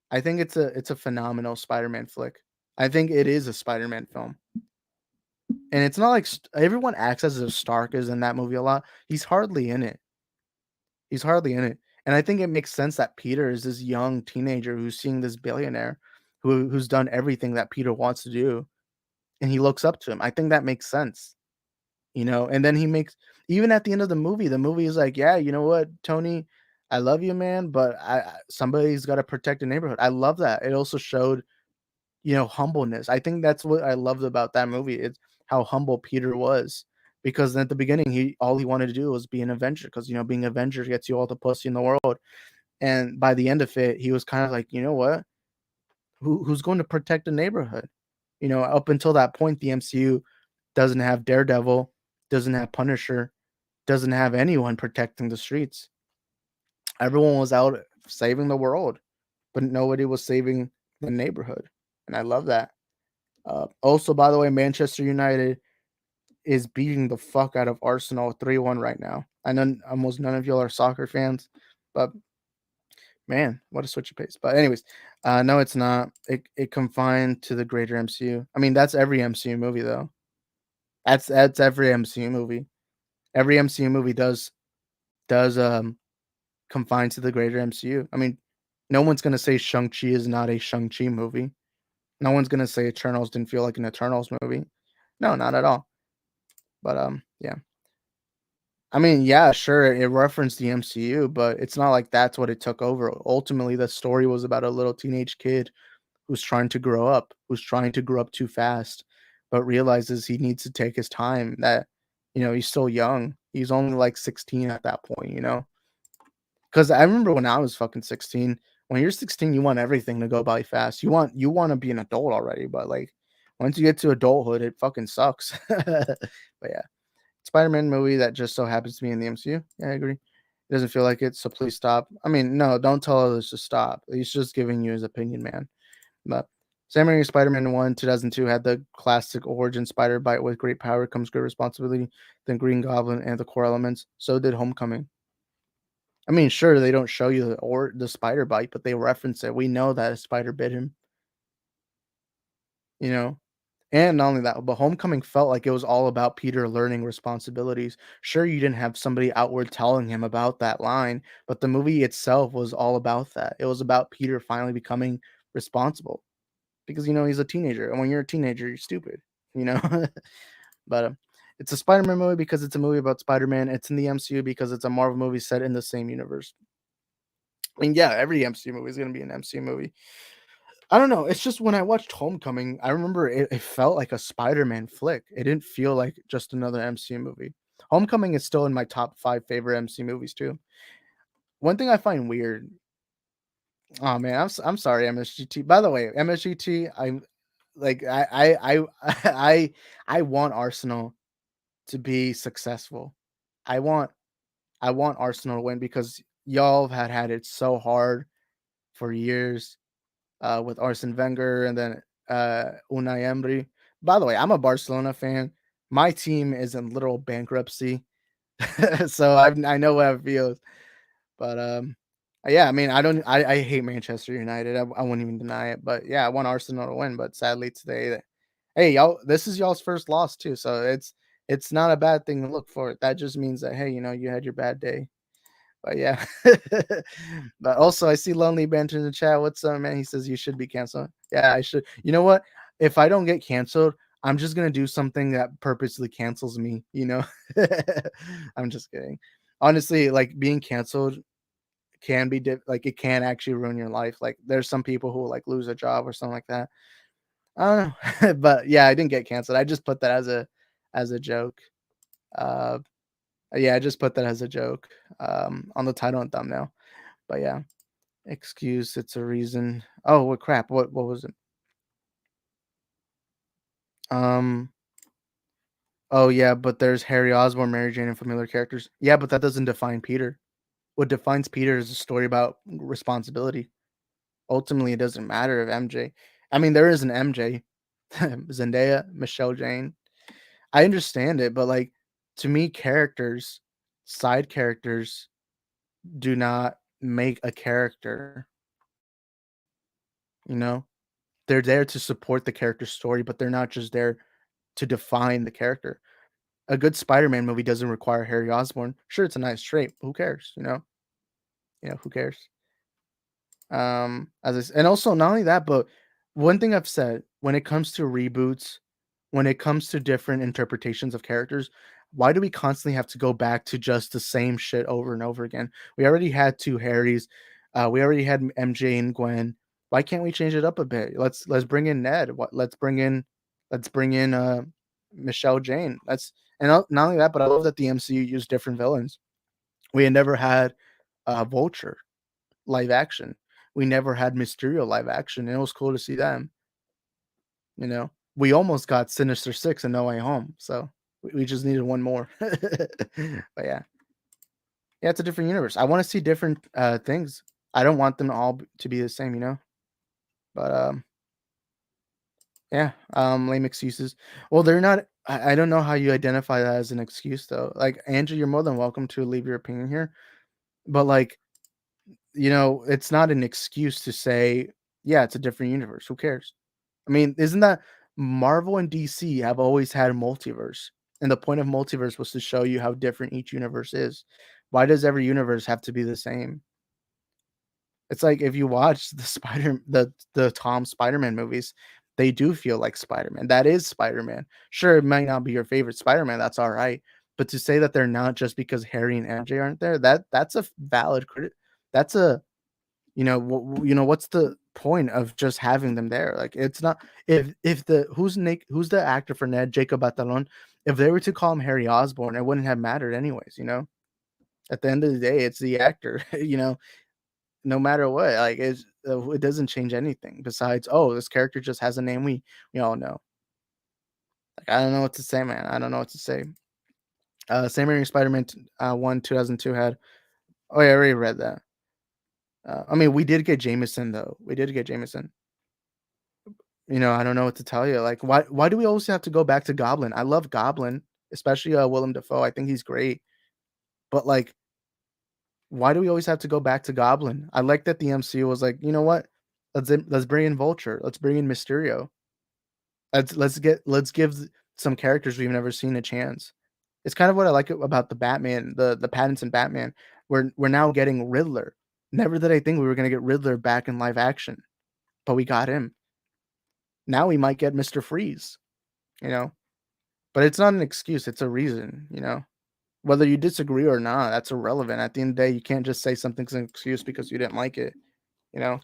I think it's a phenomenal Spider-Man flick. I think it is a Spider-Man film. And it's not like everyone acts as if Stark is in that movie a lot. He's hardly in it. He's hardly in it. And I think it makes sense that Peter is this young teenager who's seeing this billionaire who's done everything that Peter wants to do, and he looks up to him. I think that makes sense, you know. And then he makes, even at the end of the movie is like, yeah, you know what, Tony, I love you, man, but somebody's got to protect the neighborhood. I love that. It also showed, you know, humbleness. I think that's what I loved about that movie. It's how humble Peter was. Because at the beginning, all he wanted to do was be an Avenger. Because you know, being an Avenger gets you all the pussy in the world. And by the end of it, he was kind of like, you know what? Who's going to protect the neighborhood? You know, up until that point, the MCU doesn't have Daredevil, doesn't have Punisher, doesn't have anyone protecting the streets. Everyone was out saving the world, but nobody was saving the neighborhood. And I love that. Also, by the way, Manchester United is beating the fuck out of Arsenal 3-1 right now. I know almost none of y'all are soccer fans, but man, what a switch of pace. But anyways, no, it's not. It confined to the greater MCU. I mean, that's every MCU movie though. That's every MCU movie. Every MCU movie does confine to the greater MCU. I mean, no one's gonna say Shang-Chi is not a Shang-Chi movie. No one's gonna say Eternals didn't feel like an Eternals movie. No, not at all. But yeah. I mean, yeah, sure, it referenced the MCU, but it's not like that's what it took over. Ultimately, the story was about a little teenage kid who's trying to grow up, who's trying to grow up too fast, but realizes he needs to take his time. That, you know, he's still young. He's only like 16 at that point, you know? Because I remember when I was fucking 16. When you're 16, you want everything to go by fast. You want to be an adult already, but like once you get to adulthood, it fucking sucks. But yeah. Spider-Man movie that just so happens to be in the MCU. Yeah, I agree. It doesn't feel like it, so please stop. I mean, no, don't tell others to stop. He's just giving you his opinion, man. But Sam Raimi's Spider-Man 1, 2002 had the classic origin spider bite with great power comes great responsibility, then Green Goblin and the core elements. So did Homecoming. I mean, sure, they don't show you the spider bite, but they reference it. We know that a spider bit him, you know? And not only that, but Homecoming felt like it was all about Peter learning responsibilities. Sure, you didn't have somebody outward telling him about that line, but the movie itself was all about that. It was about Peter finally becoming responsible because, you know, he's a teenager. And when you're a teenager, you're stupid, you know? But it's a Spider-Man movie because it's a movie about Spider-Man. It's in the MCU because it's a Marvel movie set in the same universe. I mean, yeah, every MCU movie is going to be an MCU movie. I don't know. It's just when I watched Homecoming, I remember it felt like a Spider-Man flick. It didn't feel like just another MCU movie. Homecoming is still in my top 5 favorite MCU movies too. One thing I find weird. Oh man, I'm sorry, MSGT. By the way, MSGT, I'm like I want Arsenal to be successful. I want I want Arsenal to win because y'all have had it so hard for years. With Arsene Wenger and then Unai Emery. By the way, I'm a Barcelona fan. My team is in literal bankruptcy, so I know how it feels. But yeah, I mean, I hate Manchester United. I wouldn't even deny it. But yeah, I want Arsenal to win. But sadly today, hey y'all, this is y'all's first loss too, so it's not a bad thing to look for. That just means that hey, you know, you had your bad day. But yeah. But also I see Lonely Banter in the chat. What's up, man? He says you should be canceled. Yeah, I should. You know what? if I don't get canceled, I'm just gonna do something that purposely cancels me, you know? I'm just kidding. Honestly, like being canceled can be like it can actually ruin your life. Like there's some people who like lose a job or something like that. I don't know. But yeah, I didn't get canceled. I just put that as a joke. Uh yeah, I just put that as a joke on the title and thumbnail. But yeah, excuse, it's a reason. Oh, what crap. What was it? Um oh yeah, but there's Harry Osborn, Mary Jane, and familiar characters. Yeah, but that doesn't define Peter. What defines Peter is a story about responsibility. Ultimately, it doesn't matter if MJ. I mean, there is an MJ, Zendaya, Michelle Jane. I understand it, but like to me, characters, side characters, do not make a character. You know, they're there to support the character's story, but they're not just there to define the character. A good Spider-Man movie doesn't require Harry Osborn. Sure, it's a nice trait, but who cares? Who cares? And also not only that, but one thing I've said when it comes to reboots, when it comes to different interpretations of characters, why do we constantly have to go back to just the same shit over and over again? We already had two Harrys, we already had MJ and Gwen. Why can't we change it up a bit? Let's bring in Ned. Let's bring in Michelle Jane. Not only that, but I love that the MCU used different villains. We had never had Vulture live action. We never had Mysterio live action, and it was cool to see them. We almost got Sinister Six and No Way Home, so we just needed one more. But yeah, it's a different universe. I want to see different things. I don't want them all to be the same. But yeah, lame excuses. Well, they're not. I don't know how you identify that as an excuse though. Like Andrew, you're more than welcome to leave your opinion here, but like it's not an excuse to say, yeah, it's a different universe. Who cares? I mean, isn't that Marvel and DC have always had a multiverse? And the point of multiverse was to show you how different each universe is. Why does every universe have to be the same? It's like if you watch the Tom Spider-Man movies, they do feel like Spider-Man. That is Spider-Man. Sure, it might not be your favorite Spider-Man, that's all right. But to say that they're not just because Harry and MJ aren't there, that's a valid critic. That's a what's the point of just having them there? Like it's not if the who's the actor for Ned, Jacob Batalon, if they were to call him Harry Osborn, it wouldn't have mattered anyways. At the end of the day, it's the actor, no matter what. Like it doesn't change anything besides, oh, this character just has a name we all know. Like I don't know what to say, man. I don't know what to say. Sam Raimi Spider-Man 1 2002 had. Oh yeah, I already read that. I mean, we did get Jameson though. We did get Jameson. I don't know what to tell you. Like, why do we always have to go back to Goblin? I love Goblin, especially Willem Dafoe. I think he's great. But like, why do we always have to go back to Goblin? I like that the MCU was like, you know what? Let's bring in Vulture. Let's bring in Mysterio. Let's give some characters we've never seen a chance. It's kind of what I like about the Batman, the Pattinson Batman. We're now getting Riddler. Never did I think we were gonna get Riddler back in live action, but we got him. Now we might get Mr. Freeze, you know. But it's not an excuse, it's a reason. Whether you disagree or not, that's irrelevant. At the end of the day, you can't just say something's an excuse because you didn't like it, you know.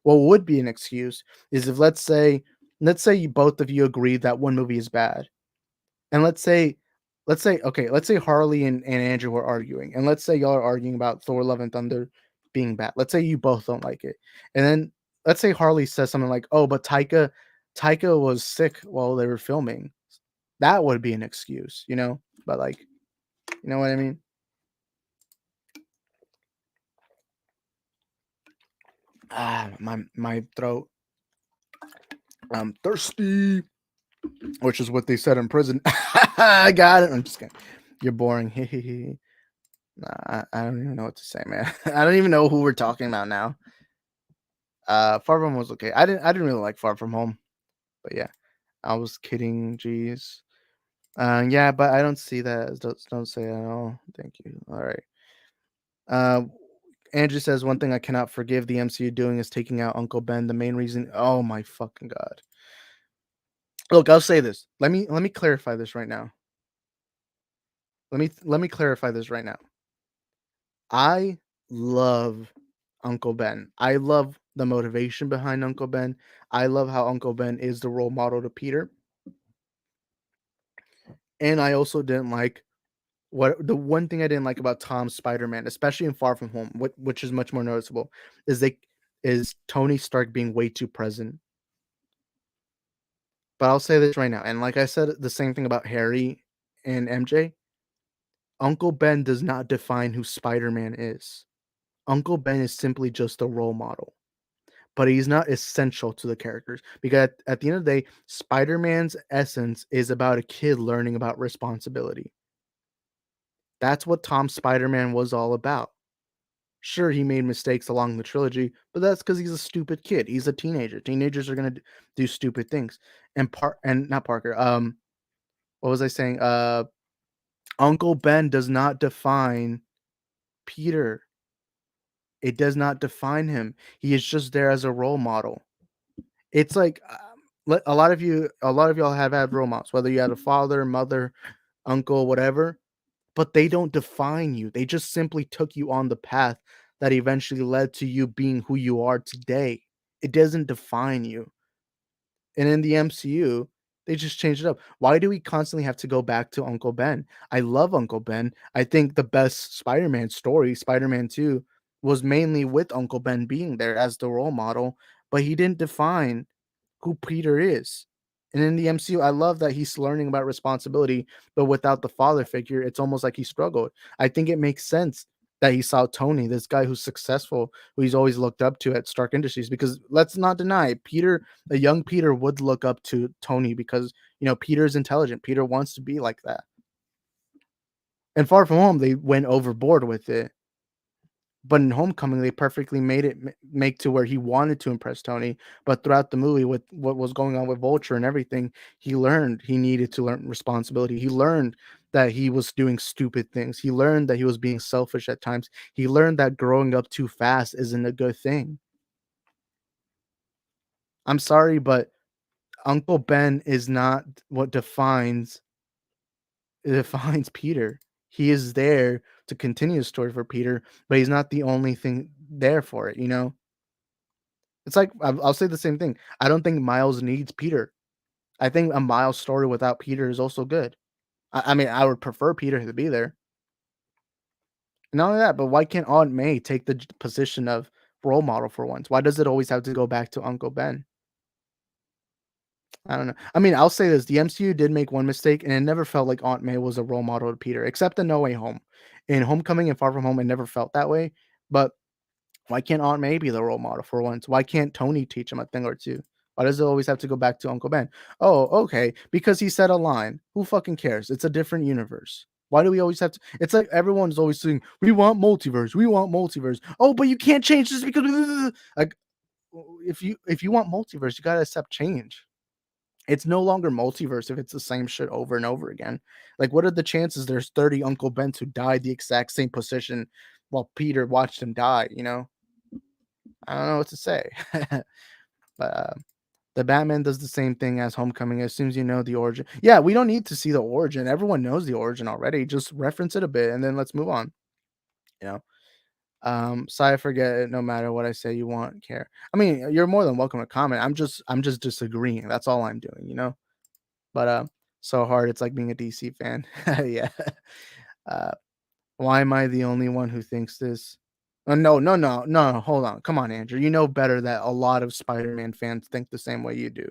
What would be an excuse is if let's say you both of you agree that one movie is bad. And let's say Harley and Andrew were arguing, and let's say y'all are arguing about Thor: Love and Thunder being bad. Let's say you both don't like it, and then let's say Harley says something like, "Oh, but Taika was sick while they were filming." That would be an excuse. But like, you know what I mean? My throat. I'm thirsty, which is what they said in prison. I got it. I'm just kidding. You're boring. Nah, I don't even know what to say, man. I don't even know who we're talking about now. Far From Home was okay. I didn't really like Far From Home, but yeah, I was kidding. Jeez. Yeah, but I don't see that. Don't say that at all. Thank you. All right. Uh, Andrew says one thing I cannot forgive the MCU doing is taking out Uncle Ben. The main reason. Oh my fucking god. Look, I'll say this. Let me clarify this right now. Let me clarify this right now. I love Uncle Ben. I love the motivation behind Uncle Ben. I love how Uncle Ben is the role model to Peter. And I also didn't like the one thing I didn't like about Tom's Spider-Man, especially in Far From Home, which is much more noticeable, is Tony Stark being way too present. But I'll say this right now, and like I said, the same thing about Harry and MJ. Uncle Ben does not define who Spider-Man is. Uncle Ben is simply just a role model, but he's not essential to the characters because at the end of the day, Spider-Man's essence is about a kid learning about responsibility. That's what Tom Spider-Man was all about. Sure, he made mistakes along the trilogy, but that's because he's a stupid kid. He's a teenager. Teenagers are gonna do stupid things. And not Parker. What was I saying? Uncle Ben does not define Peter. It does not define him. He is just there as a role model. It's like a lot of y'all have had role models, whether you had a father, mother, uncle, whatever, but they don't define you. They just simply took you on the path that eventually led to you being who you are today. It doesn't define you. And in the MCU, they just changed it up. Why do we constantly have to go back to Uncle Ben? I love Uncle Ben. I think the best Spider-Man story, Spider-Man 2, was mainly with Uncle Ben being there as the role model, but he didn't define who Peter is. And in the MCU, I love that he's learning about responsibility, but without the father figure, it's almost like he struggled. I think it makes sense that he saw Tony, this guy who's successful, who he's always looked up to at Stark Industries, because let's not deny Peter, a young Peter would look up to Tony because, Peter's intelligent. Peter wants to be like that. And Far From Home, they went overboard with it. But in Homecoming, they perfectly made it make to where he wanted to impress Tony. But throughout the movie, with what was going on with Vulture and everything, he learned he needed to learn responsibility. He learned that he was doing stupid things. He learned that he was being selfish at times. He learned that growing up too fast isn't a good thing. I'm sorry, but Uncle Ben is not what defines Peter. He is there to continue the story for Peter, but he's not the only thing there for it, It's like I'll say the same thing. I don't think Miles needs Peter. I think a Miles story without Peter is also good. I mean, I would prefer Peter to be there. Not only that, but why can't Aunt May take the position of role model for once? Why does it always have to go back to Uncle Ben? I don't know. I mean, I'll say this: the MCU did make one mistake, and it never felt like Aunt May was a role model to Peter, except in No Way Home. In Homecoming and Far From Home, it never felt that way. But why can't Aunt May be the role model for once? Why can't Tony teach him a thing or two? Why does it always have to go back to Uncle Ben? Oh, okay, because he said a line. Who fucking cares? It's a different universe. Why do we always have to? It's like everyone's always saying, "We want multiverse. We want multiverse." Oh, but you can't change this because like if you want multiverse, you gotta accept change. It's no longer multiverse if it's the same shit over and over again. Like, what are the chances there's 30 Uncle Bens who died the exact same position while Peter watched him die? I don't know what to say. But the Batman does the same thing as Homecoming. As soon as you know the origin, yeah, we don't need to see the origin. Everyone knows the origin already. Just reference it a bit, and then let's move on. You know. Sorry, forget it. No matter what I say, you won't care. I mean, you're more than welcome to comment. I'm just disagreeing. That's all I'm doing. But so hard. It's like being a DC fan. Yeah. Uh, why am I the only one who thinks this? No, no, no, no. Hold on. Come on, Andrew. You know better that a lot of Spider-Man fans think the same way you do.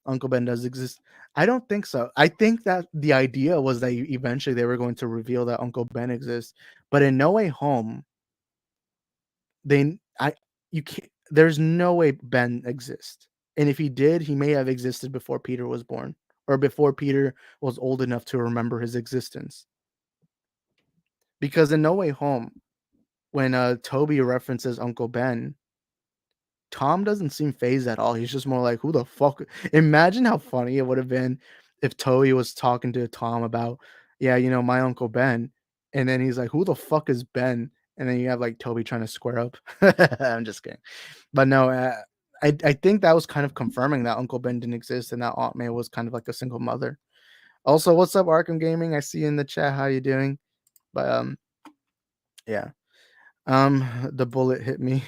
Uncle Ben does exist. I don't think so. I think that the idea was that eventually they were going to reveal that Uncle Ben exists, but in No Way Home, they I you can't. There's no way Ben exists, and if he did, he may have existed before Peter was born, or before Peter was old enough to remember his existence. Because in No Way Home, when Toby references Uncle Ben, Tom doesn't seem phased at all. He's just more like, who the fuck? Imagine how funny it would have been if Toby was talking to Tom about, yeah, my Uncle Ben. And then he's like, who the fuck is Ben? And then you have like Toby trying to square up. I'm just kidding. But no, I think that was kind of confirming that Uncle Ben didn't exist and that Aunt May was kind of like a single mother. Also, what's up, Arkham Gaming? I see you in the chat. How you doing? But yeah. The bullet hit me.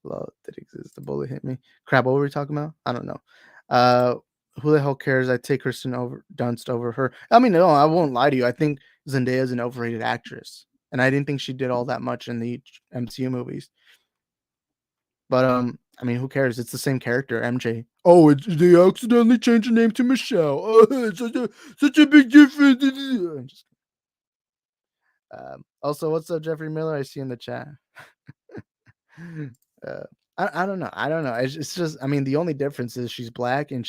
Lol, did exist. The bullet hit me. Crap, what were we talking about? I don't know. Who the hell cares? I take Kristen Dunst over her. I mean, no, I won't lie to you. I think Zendaya is an overrated actress, and I didn't think she did all that much in the MCU movies. But I mean, who cares? It's the same character, MJ. Oh, they accidentally changed the name to Michelle. Oh, it's such a big difference. I'm just also, what's up, Jeffrey Miller? I see you in the chat. I don't know. I don't know. It's just, I mean, the only difference is she's black and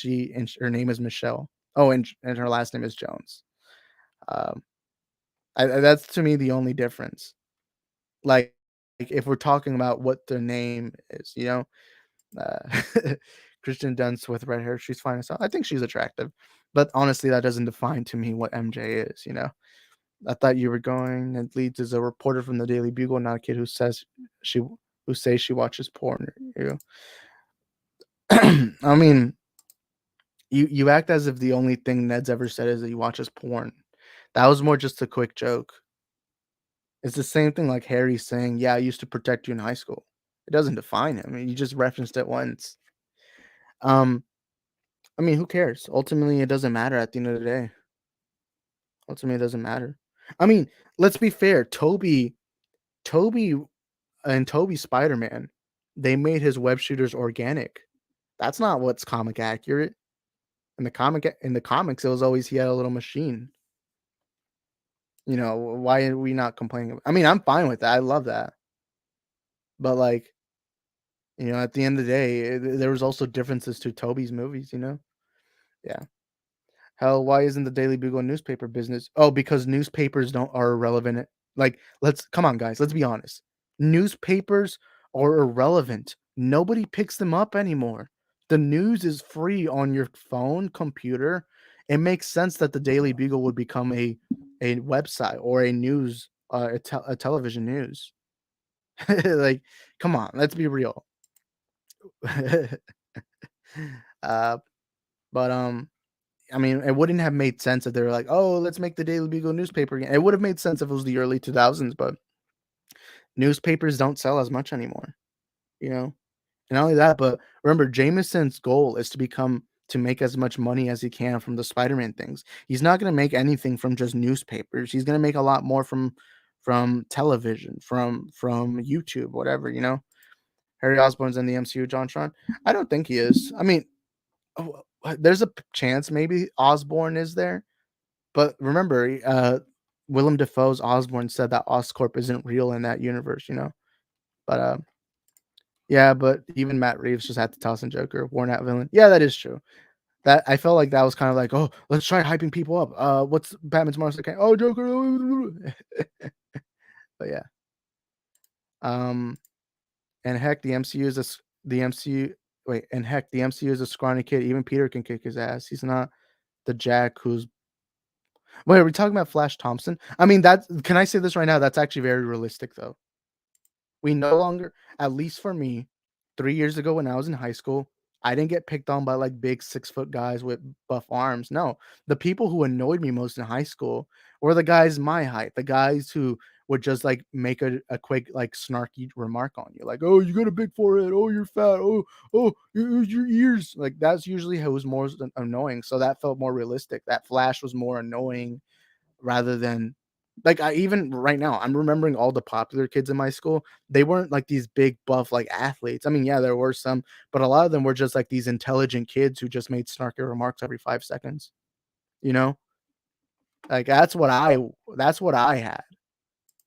her name is Michelle. Oh, and her last name is Jones. That's to me the only difference. Like if we're talking about what the name is, you know, Kristen Dunst with red hair, she's fine as hell. I think she's attractive, but honestly, that doesn't define to me what MJ is. You know, I thought you were going. And Leeds is a reporter from the Daily Bugle, not a kid who says she watches porn. You I mean, you act as if the only thing Ned's ever said is that he watches porn. That was more just a quick joke. It's the same thing like Harry saying, "Yeah, I used to protect you in high school." It doesn't define him. I mean, you just referenced it once. I mean, who cares? Ultimately, it doesn't matter at the end of the day. Ultimately, it doesn't matter. I mean, let's be fair. Toby and Toby Spider-Man, they made his web shooters organic. That's not what's comic accurate. In the comics, it was always he had a little machine. You know, why are we not complaining? I mean, I'm fine with that. I love that. But like, you know, at the end of the day, there was also differences to Toby's movies, you know? Yeah. Hell, why isn't the Daily Bugle a newspaper business? Oh, because newspapers are irrelevant. Like, come on, guys, let's be honest. Newspapers are irrelevant. Nobody picks them up anymore. The news is free on your phone, computer. It makes sense that the Daily Bugle would become a website or a news, a television news. Like, come on, let's be real. But I mean, it wouldn't have made sense if they were like, "Oh, let's make the Daily Bugle newspaper again." It would have made sense if it was the early 2000s, but newspapers don't sell as much anymore, you know? And not only that, but remember, Jameson's goal is to make as much money as he can from the Spider-Man things. He's not going to make anything from just newspapers. He's going to make a lot more from television, from YouTube, whatever, you know? Harry Osborn's in the MCU, John Tron. I don't think he is. I mean, there's a chance maybe Osborn is there. But remember, Willem Dafoe's Osborn said that Oscorp isn't real in that universe, you know? But yeah, but even Matt Reeves just had to toss in Joker, worn out villain. Yeah, that is true. That I felt like that was kind of like, oh, let's try hyping people up. What's Batman's Monster King? Oh, Joker. But yeah. And heck, the MCU is the MCU. Wait, and heck, the MCU is a scrawny kid. Even Peter can kick his ass. He's not the Jack who's. Wait, are we talking about Flash Thompson? I mean, can I say this right now? That's actually very realistic, though. We no longer, at least for me, 3 years ago when I was in high school, I didn't get picked on by like big 6-foot guys with buff arms. No, the people who annoyed me most in high school were the guys my height, the guys who would just like make a quick like snarky remark on you, like, "Oh, you got a big forehead. Oh, you're fat. Oh, your ears." Like that's usually who was more annoying. So that felt more realistic. That Flash was more annoying rather than like I even right now I'm remembering all the popular kids in my school. They weren't like these big buff like athletes. I mean, yeah, there were some, but a lot of them were just like these intelligent kids who just made snarky remarks every 5 seconds. You know? Like that's what I had.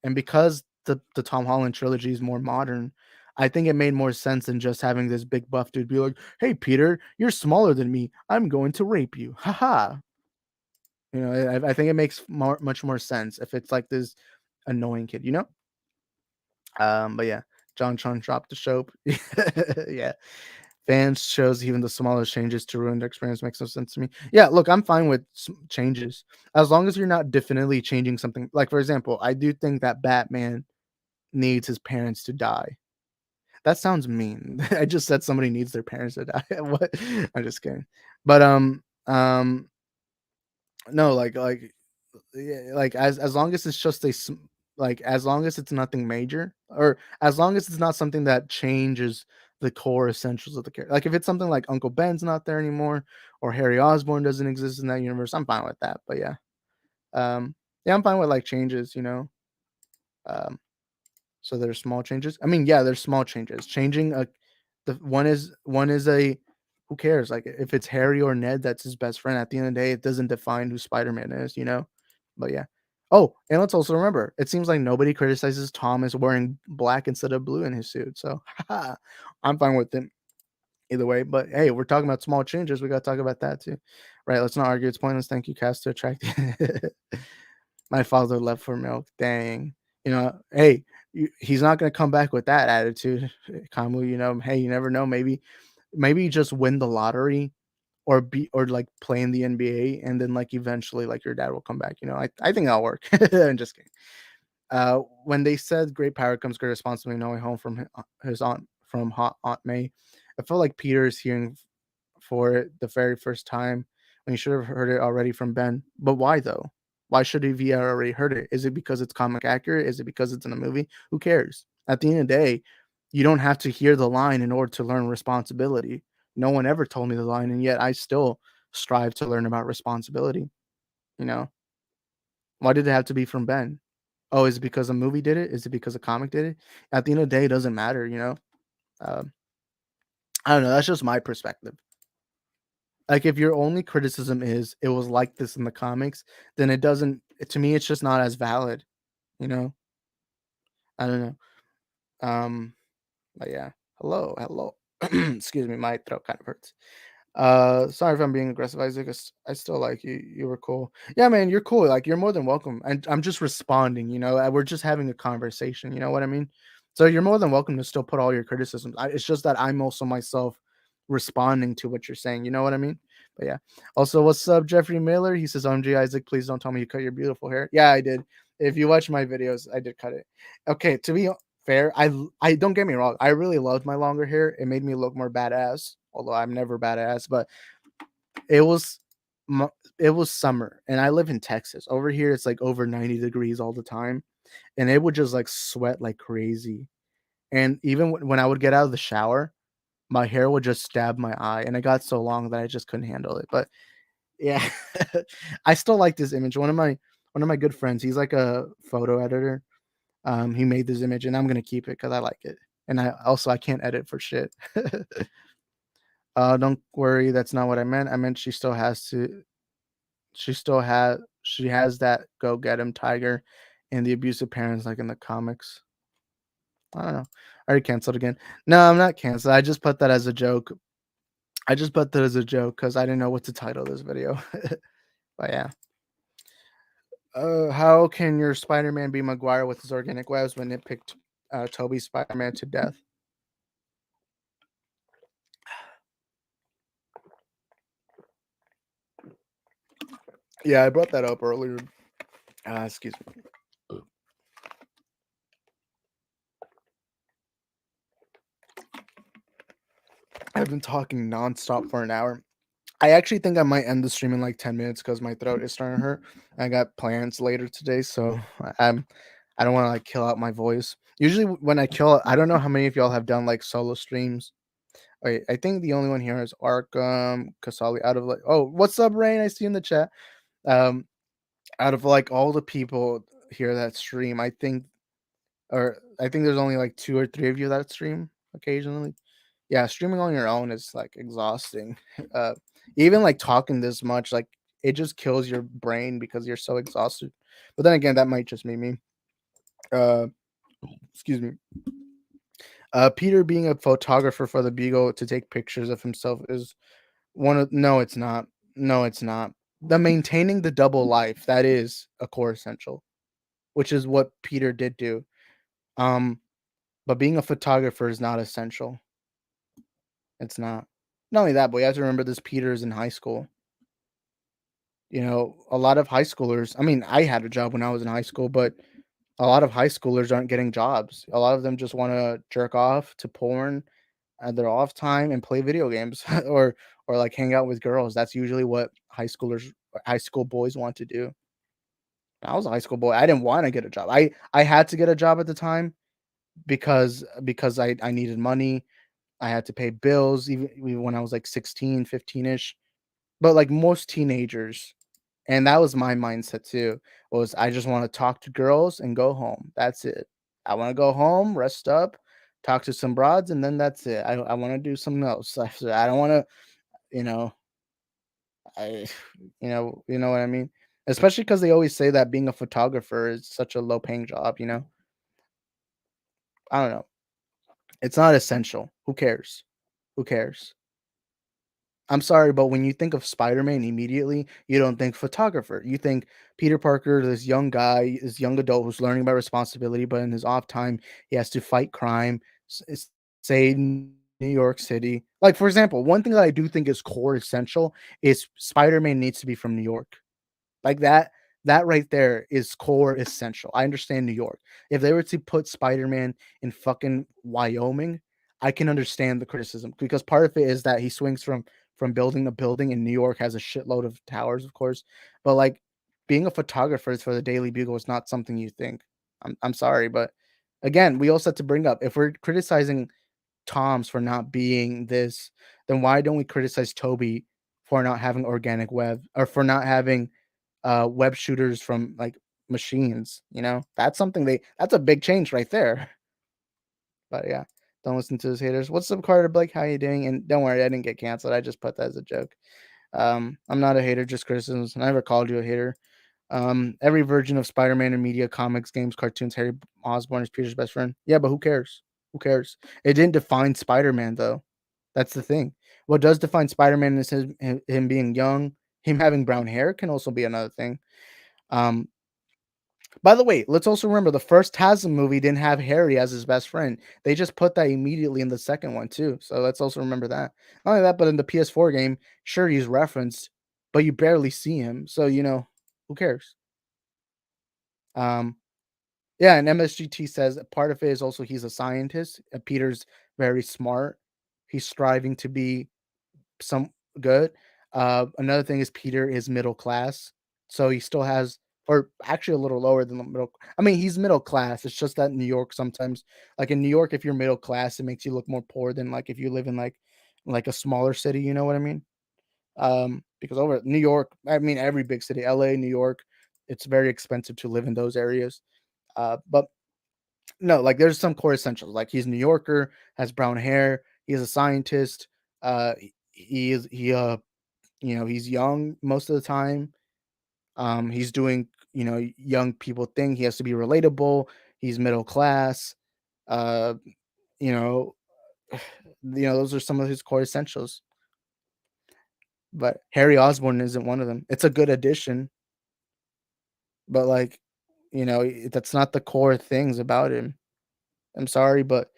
And because the Tom Holland trilogy is more modern, I think it made more sense than just having this big buff dude be like, "Hey Peter, you're smaller than me. I'm going to rape you." Haha. You know, I think it makes much more sense if it's like this annoying kid, you know? But yeah, John Tron dropped the show. Yeah. Fans shows even the smallest changes to ruin their experience makes no sense to me. Yeah, look, I'm fine with changes. As long as you're not definitely changing something. Like, for example, I do think that Batman needs his parents to die. That sounds mean. I just said somebody needs their parents to die. What? I'm just kidding. But no, yeah, like as long as it's just like as long as it's nothing major, or as long as it's not something that changes the core essentials of the character. Like if it's something like Uncle Ben's not there anymore, or Harry Osborn doesn't exist in that universe, I'm fine with that. But yeah, yeah, I'm fine with like changes. Um, so there's small changes. I mean, yeah, there's small changes. Changing the one is a who cares? Like if it's Harry or Ned, that's his best friend. At the end of the day, it doesn't define who Spider-Man is. But yeah. Oh, and let's also remember, it seems like nobody criticizes Thomas wearing black instead of blue in his suit. So I'm fine with it either way. But hey, we're talking about small changes. We got to talk about that too. Right. Let's not argue. It's pointless. Thank you, Cass, to attract. My father left for milk. Dang. Hey, he's not going to come back with that attitude. Kamlu, hey, you never know. Maybe you just win the lottery or like play in the NBA, and then like eventually like your dad will come back. I think that'll work. I'm just kidding. When they said great power comes great responsibility, knowing home from his aunt, from Aunt May, I felt like Peter is hearing for it the very first time when he should have heard it already from Ben. But why though? Why should he have already heard it? Is it because it's comic accurate? Is it because it's in a movie? Who cares? At the end of the day, you don't have to hear the line in order to learn responsibility. No one ever told me the line, and yet I still strive to learn about responsibility. You know, why did it have to be from Ben? Oh, is it because a movie did it? Is it because a comic did it? At the end of the day, it doesn't matter. Um, I don't know. That's just my perspective. Like, if your only criticism is it was like this in the comics, then it doesn't. To me, it's just not as valid. You know, I don't know. But yeah. Hello. Excuse me, my throat kind of hurts. Sorry if I'm being aggressive, Isaac. I still like you. You were cool. Yeah, man, you're cool. Like, you're more than welcome. And I'm just responding. We're just having a conversation. You know what I mean? So you're more than welcome to still put all your criticisms. It's just that I'm also myself responding to what you're saying. You know what I mean? But yeah. Also, what's up, Jeffrey Miller? He says, "OMG, Isaac, please don't tell me you cut your beautiful hair." Yeah, I did. If you watch my videos, I did cut it. Okay, to be fair, I don't get me wrong. I really loved my longer hair. It made me look more badass. Although I'm never badass, but it was it was summer, and I live in Texas. Over here, it's like over 90 degrees all the time, and it would just like sweat like crazy. And even when I would get out of the shower, my hair would just stab my eye, and it got so long that I just couldn't handle it. But yeah, I still like this image. One of my good friends, he's like a photo editor. He made this image, and I'm gonna keep it because I like it. And I can't edit for shit. Don't worry, that's not what I meant. I meant she has that go get him tiger and the abusive parents like in the comics. I don't know. I already canceled again. No, I'm not canceled. I just put that as a joke. I just put that as a joke because I didn't know what to title this video. But yeah. How can your Spider-Man be Maguire with his organic webs when it picked Toby's Spider-Man to death? Yeah, I brought that up earlier. Excuse me. I've been talking nonstop for an hour. I actually think I might end the stream in like 10 minutes because my throat is starting to hurt. I got plans later today, so I don't want to like kill out my voice. Usually when I kill, I don't know how many of y'all have done like solo streams. Wait, I think the only one here is Arkham Kasali. Out of like, oh, what's up, Rain? I see you in the chat. Um, out of like all the people here that stream, I think there's only like 2 or 3 of you that stream occasionally. Yeah, streaming on your own is like exhausting. Even like talking this much, like it just kills your brain because you're so exhausted. But then again, that might just be me. Excuse me. Peter being a photographer for the Beagle to take pictures of himself is no, it's not. No, it's not. The maintaining the double life, that is a core essential, which is what Peter did do. But being a photographer is not essential. It's not. Not only that, but you have to remember this Peter is in high school. A lot of high schoolers, I mean, I had a job when I was in high school, but A lot of high schoolers aren't getting jobs. A lot of them just want to jerk off to porn at their off time and play video games or like hang out with girls. That's usually what high school boys want to do. I was a high school boy. I didn't want to get a job. I had to get a job at the time because I needed money. I had to pay bills even when I was like 16, 15ish. But like most teenagers, and that was my mindset too, was I just want to talk to girls and go home. That's it. I want to go home, rest up, talk to some broads, and then that's it. I want to do something else. I don't want to, you know, I, you know what I mean? Especially because they always say that being a photographer is such a low paying job. I don't know. It's not essential. Who cares? Who cares? I'm sorry, but when you think of Spider-Man immediately, you don't think photographer. You think Peter Parker, this young guy, this young adult who's learning about responsibility, but in his off time, he has to fight crime, say New York City. Like, for example, one thing that I do think is core essential is Spider-Man needs to be from New York. Like that right there is core essential. I understand New York. If they were to put Spider-Man in fucking Wyoming, I can understand the criticism because part of it is that he swings from building to building, and New York has a shitload of towers, of course. But like being a photographer for the Daily Bugle is not something you think. I'm sorry, but again, we also have to bring up if we're criticizing Tom's for not being this, then why don't we criticize Toby for not having organic web or for not having web shooters from like machines? That's something that's a big change right there. But yeah, don't listen to his haters. What's up, Carter Blake? How you doing? And don't worry, I didn't get canceled. I just put that as a joke. I'm not a hater, just criticisms. I never called you a hater. Every version of Spider-Man in media, comics, games, cartoons, Harry Osborn is Peter's best friend. Yeah, but who cares? Who cares? It didn't define Spider-Man though. That's the thing. What does define Spider-Man is him being young. Him having brown hair can also be another thing. Um, by the way, let's also remember the first TASM movie didn't have Harry as his best friend. They just put that immediately in the second one too. So let's also remember that. Not only that, but in the PS4 game, sure he's referenced, but you barely see him. So who cares? Um, yeah, and MSGT says part of it is also he's a scientist. Peter's very smart. He's striving to be some good. Another thing is Peter is middle class, so he still has, or actually a little lower than the middle. I mean, he's middle class. It's just that in New York sometimes, like in New York, if you're middle class, it makes you look more poor than like if you live in like a smaller city. You know what I mean? Because over New York, I mean every big city, LA, New York, it's very expensive to live in those areas. But no, like there's some core essentials. Like he's a New Yorker, has brown hair, he's a scientist. He is he he's young most of the time. He's doing young people thing. He has to be relatable. He's middle class. Uh, you know, those are some of his core essentials. But Harry Osborn isn't one of them. It's a good addition, but like, that's not the core things about him. I'm sorry, but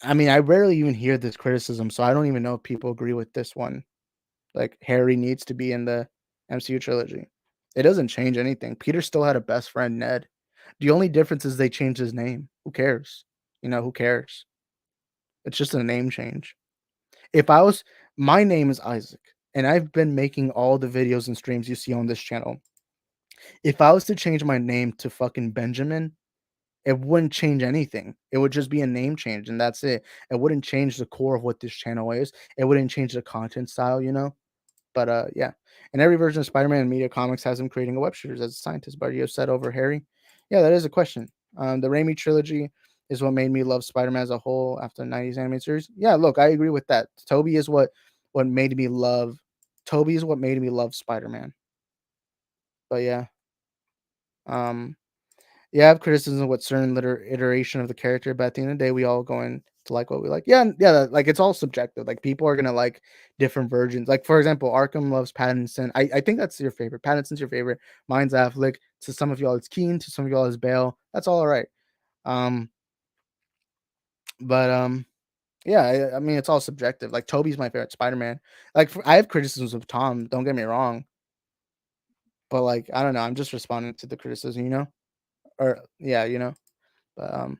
I mean, I rarely even hear this criticism, so I don't even know if people agree with this one. Like Harry needs to be in the MCU trilogy. It doesn't change anything. Peter still had a best friend, Ned. The only difference is they changed his name. Who cares? Who cares? It's just a name change. If I was My name is Isaac, and I've been making all the videos and streams you see on this channel. If I was to change my name to fucking Benjamin, it wouldn't change anything. It would just be a name change, and that's it. It wouldn't change the core of what this channel is. It wouldn't change the content style. But yeah. And every version of Spider-Man in media comics has him creating a web shooters as a scientist. But you said over Harry. Yeah, that is a question. The Raimi trilogy is what made me love Spider-Man as a whole after the 90s animated series. Yeah, look, I agree with that. Toby is what made me love Spider-Man. But yeah. Yeah, I have criticism with certain iteration of the character, but at the end of the day, we all going to like what we like. Yeah, yeah, like it's all subjective. Like people are gonna like different versions. Like for example, Arkham loves Pattinson. I think that's your favorite. Pattinson's your favorite. Mine's Affleck. To some of y'all, it's Keane. To some of y'all, it's Bale. That's all right. Um, but yeah, I mean it's all subjective. Like Toby's my favorite Spider-Man. Like I have criticisms of Tom. Don't get me wrong, but like I don't know. I'm just responding to the criticism. or yeah, you know. But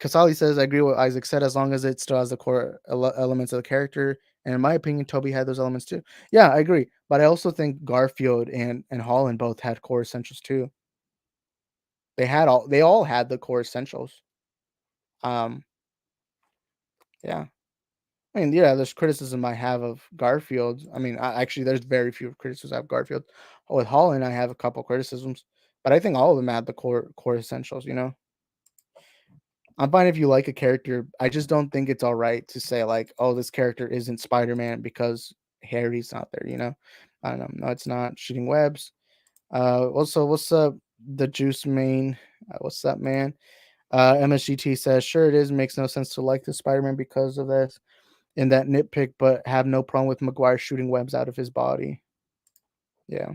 Casali says, I agree with what Isaac said, as long as it still has the core elements of the character. And in my opinion, Toby had those elements too. Yeah, I agree. But I also think Garfield and Holland both had core essentials too. They all had the core essentials. Um, yeah. I mean, yeah, there's criticism I have of Garfield. I mean, actually, there's very few criticisms I have of Garfield. With Holland, I have a couple criticisms, but I think all of them had the core essentials. You know, I'm fine if you like a character. I just don't think it's all right to say like, oh, this character isn't Spider-Man because Harry's not there. You know, I don't know. No, it's not. Shooting webs. Also, what's up, the Juice main? What's up, man? MSGT says, sure, it is. Makes no sense to like the Spider-Man because of this. In that nitpick, but have no problem with Maguire shooting webs out of his body. Yeah.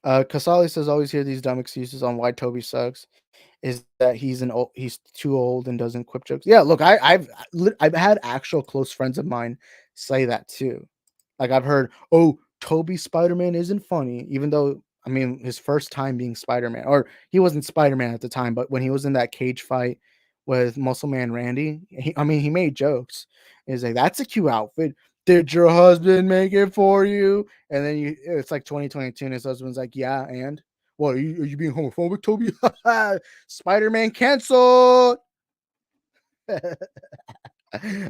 Casali says, always hear these dumb excuses on why Toby sucks. Is that he's too old and doesn't quip jokes. Yeah, look, I've had actual close friends of mine say that too. Like I've heard, oh, Toby Spider-Man isn't funny, even though I mean his first time being Spider-Man, or he wasn't Spider-Man at the time, but when he was in that cage fight with Muscle Man Randy, he made jokes. He's like, that's a cute outfit. Did your husband make it for you? And then it's like 2022, and his husband's like, yeah, and what are you being homophobic, Toby? Spider-Man canceled.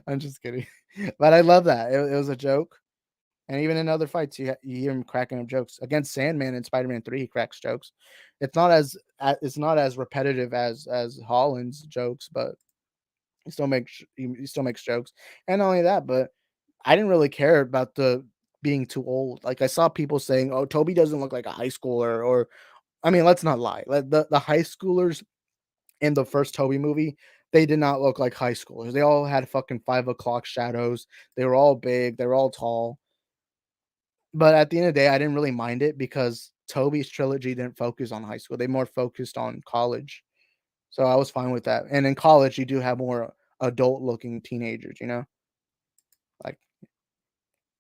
I'm just kidding, but I love that. It was a joke. And even in other fights, you hear him cracking up jokes. Against Sandman in Spider-Man 3, he cracks jokes. It's not as repetitive as Holland's jokes, but he still makes jokes. And not only that, but I didn't really care about the being too old. Like I saw people saying, "Oh, Toby doesn't look like a high schooler," or I mean, let's not lie. Like the high schoolers in the first Toby movie, they did not look like high schoolers. They all had fucking 5 o'clock shadows. They were all big. They were all tall. But at the end of the day, I didn't really mind it because Toby's trilogy didn't focus on high school. They more focused on college. So I was fine with that. And in college, you do have more adult looking teenagers, you know? Like,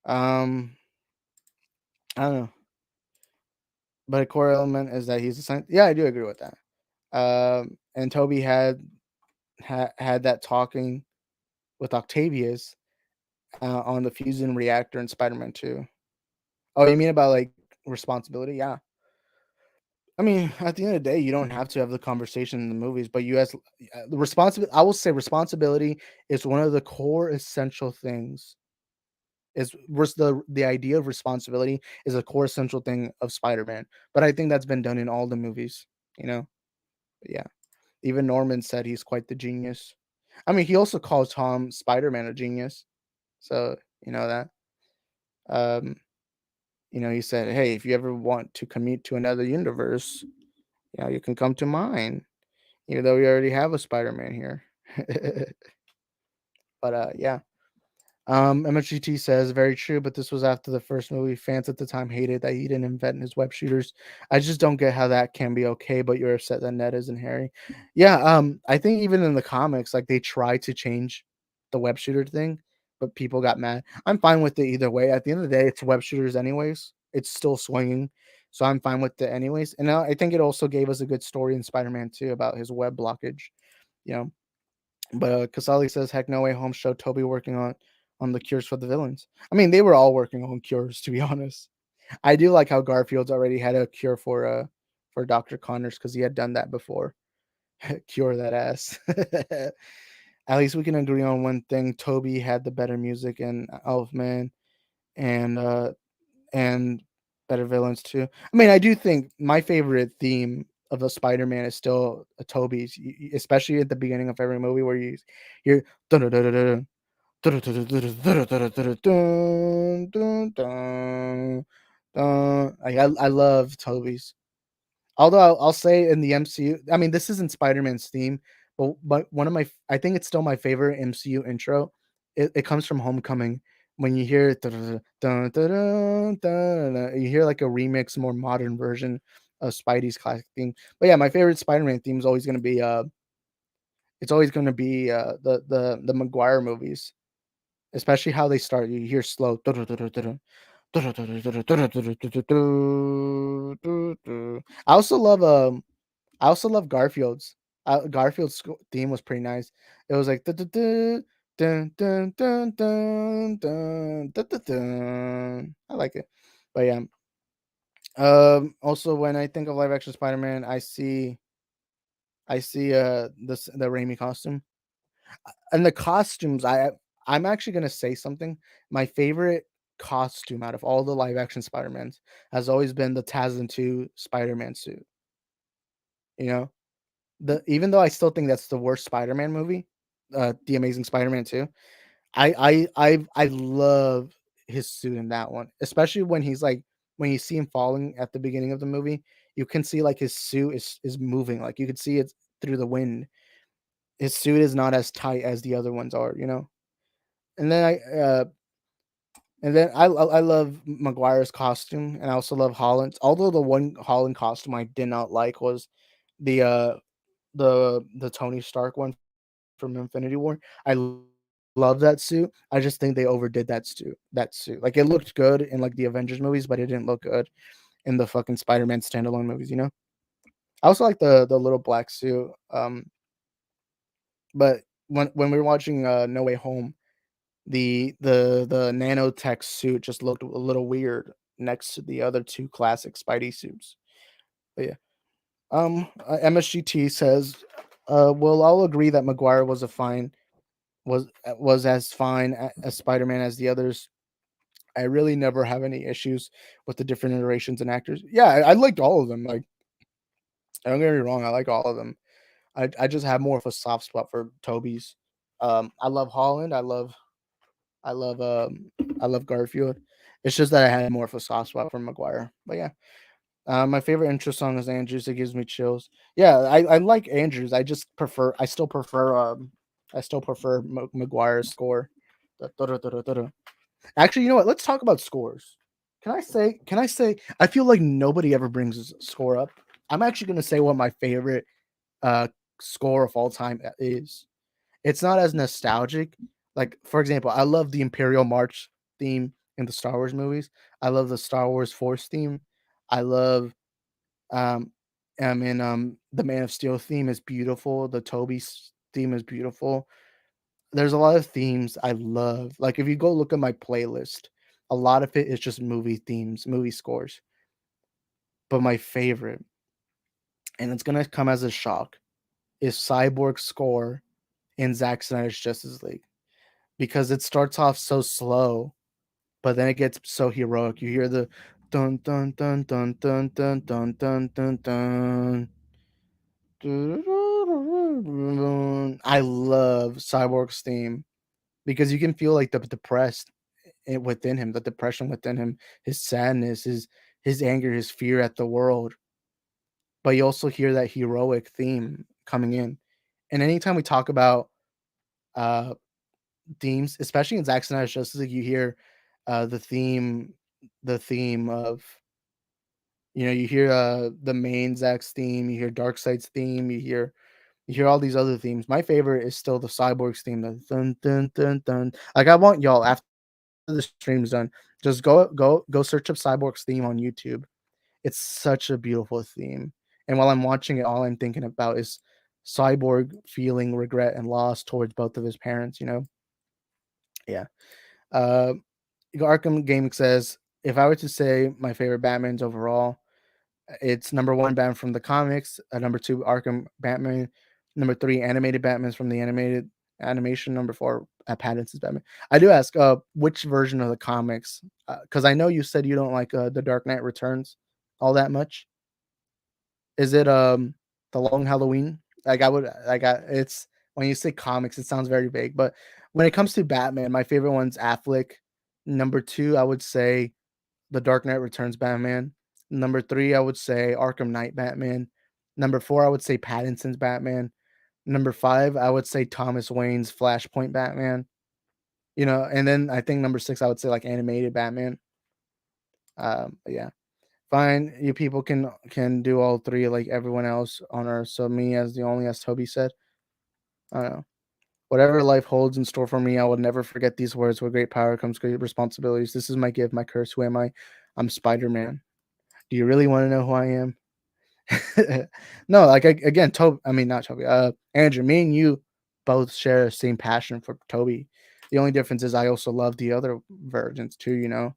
um, I don't know. But a core element is that he's a scientist. Yeah, I do agree with that. And Toby had that talking with Octavius on the fusion reactor in Spider-Man 2. Oh, you mean about like responsibility? Yeah. I mean, at the end of the day, you don't have to have the conversation in the movies, but you as the responsibility, I will say responsibility is one of the core essential things. The idea of responsibility is a core essential thing of Spider-Man. But I think that's been done in all the movies, you know. But yeah. Even Norman said he's quite the genius. I mean, he also calls Tom Spider-Man a genius. So, you know that. Um, he said, "Hey, if you ever want to commute to another universe, you can come to mine, even though we already have a Spider-Man here." But yeah. MHGT says, very true, but this was after the first movie. Fans at the time hated that he didn't invent his web shooters. I just don't get how that can be okay, but you're upset that Ned isn't Harry. Yeah, I think even in the comics, like they tried to change the web shooter thing, but people got mad. I'm fine with it either way. At the end of the day, it's web shooters anyways. It's still swinging. So I'm fine with it anyways. And I think it also gave us a good story in Spider-Man 2 about his web blockage, you know. But Casali says, "Heck, no way." Home showed Toby working on the cures for the villains. I mean, they were all working on cures, to be honest. I do like how Garfield's already had a cure for Dr. Connors because he had done that before. Cure that ass. At least we can agree on one thing: Toby had the better music and Elfman, and and better villains too. I mean, I do think my favorite theme of the Spider-Man is still Toby's, especially at the beginning of every movie where you hear dun dun dun dun dun dun dun dun dun dun dun dun. I love Toby's. Although I'll say in the MCU, I mean this isn't Spider-Man's theme, but one of I think it's still my favorite MCU intro. It comes from Homecoming when you hear dun, dun, dun, dun, dun, dun, you hear like a remix, more modern version of Spidey's classic theme. But yeah, my favorite Spider-Man theme is always going to be the Maguire movies, especially how they start. You hear slow, dun, dun, dun, dun, dun, I also love Garfield's. Garfield's theme was pretty nice. It was like dun, dun, dun, dun, dun, dun, dun, dun, dun. I like it, but yeah. Also, when I think of live action Spider-Man, I see the Raimi costume and the costumes. I'm actually gonna say something. My favorite costume out of all the live action Spider-Mans has always been the Tazan 2 Spider-Man suit. You know, even though I still think that's the worst Spider-Man movie, The Amazing Spider-Man 2, I love his suit in that one, especially when he's like when you see him falling at the beginning of the movie, you can see like his suit is moving, like you could see it through the wind. His suit is not as tight as the other ones are, you know. And then I love Maguire's costume, and I also love Holland's. Although the one Holland costume I did not like was the the Tony Stark one from Infinity War. Love that suit. I just think they overdid that suit. That suit, like it looked good in like the Avengers movies, but it didn't look good in the fucking Spider-Man standalone movies. You know. I also like the little black suit. But when we were watching No Way Home, the nanotech suit just looked a little weird next to the other two classic Spidey suits. But yeah. MSGT says, "Well, I'll agree that Maguire was as fine as Spider-Man as the others. I really never have any issues with the different iterations and actors. Yeah, I liked all of them. Like, don't get me wrong, I like all of them. I just have more of a soft spot for Toby's. I love Holland. I love I love Garfield. It's just that I had more of a soft spot for Maguire. But yeah, my favorite intro song is Andrews. It gives me chills. Yeah, I like Andrews. I still prefer Maguire's score. Actually, you know what? Let's talk about scores. Can I say I feel like nobody ever brings his score up. I'm actually gonna say what my favorite uh score of all time is. It's not as nostalgic. Like, for example, I love the Imperial March theme in the Star Wars movies. I love the Star Wars Force theme. I love um the Man of Steel theme is beautiful. The theme is beautiful. There's a lot of themes I love. Like if you go look at my playlist, a lot of it is just movie themes, movie scores. But my favorite, and it's gonna come as a shock, is Cyborg's score in Zack Snyder's Justice League. Because it starts off so slow, but then it gets so heroic. You hear the dun dun dun dun dun dun dun dun dun dun. I love Cyborg's theme because you can feel like the depressed within him, the depression within him, his sadness, his anger, his fear at the world. But you also hear that heroic theme coming in. And anytime we talk about uh themes, especially in Zack Snyder's Justice League, you hear the theme of you hear the main Zack's theme, you hear Darkseid's theme, you hear all these other themes. My favorite is still the Cyborg's theme, the dun dun dun dun. Like I want y'all after the stream's done, just go search up Cyborg's theme on YouTube. It's such a beautiful theme. And while I'm watching it, all I'm thinking about is Cyborg feeling regret and loss towards both of his parents, you know? Yeah. Uh Arkham Gaming says, if I were to say my favorite Batmans overall, it's number one Batman from the comics, number two Arkham Batman, number three animated Batman's from the animated animation, number four Pattinson's Batman. I do ask, which version of the comics? Because I know you said you don't like the Dark Knight Returns all that much. Is it the Long Halloween? Like I would like it's when you say comics, it sounds very vague. But when it comes to Batman, my favorite one's Affleck. Number two, I would say the Dark Knight Returns Batman. Number three, I would say Arkham Knight Batman. Number four, I would say Pattinson's Batman. Number five, I would say Thomas Wayne's Flashpoint Batman. You know, and then I think number six, I would say like animated Batman. Yeah. Fine, you people can do all three like everyone else on Earth. So me as the only, as Toby said. I don't know. Whatever life holds in store for me, I will never forget these words. With great power comes great responsibilities. This is my gift, my curse. Who am I? I'm Spider-Man. Do you really want to know who I am? No, like again, Toby. I mean, not Toby. Andrew, me and you both share the same passion for Toby. The only difference is I also love the other versions too. You know,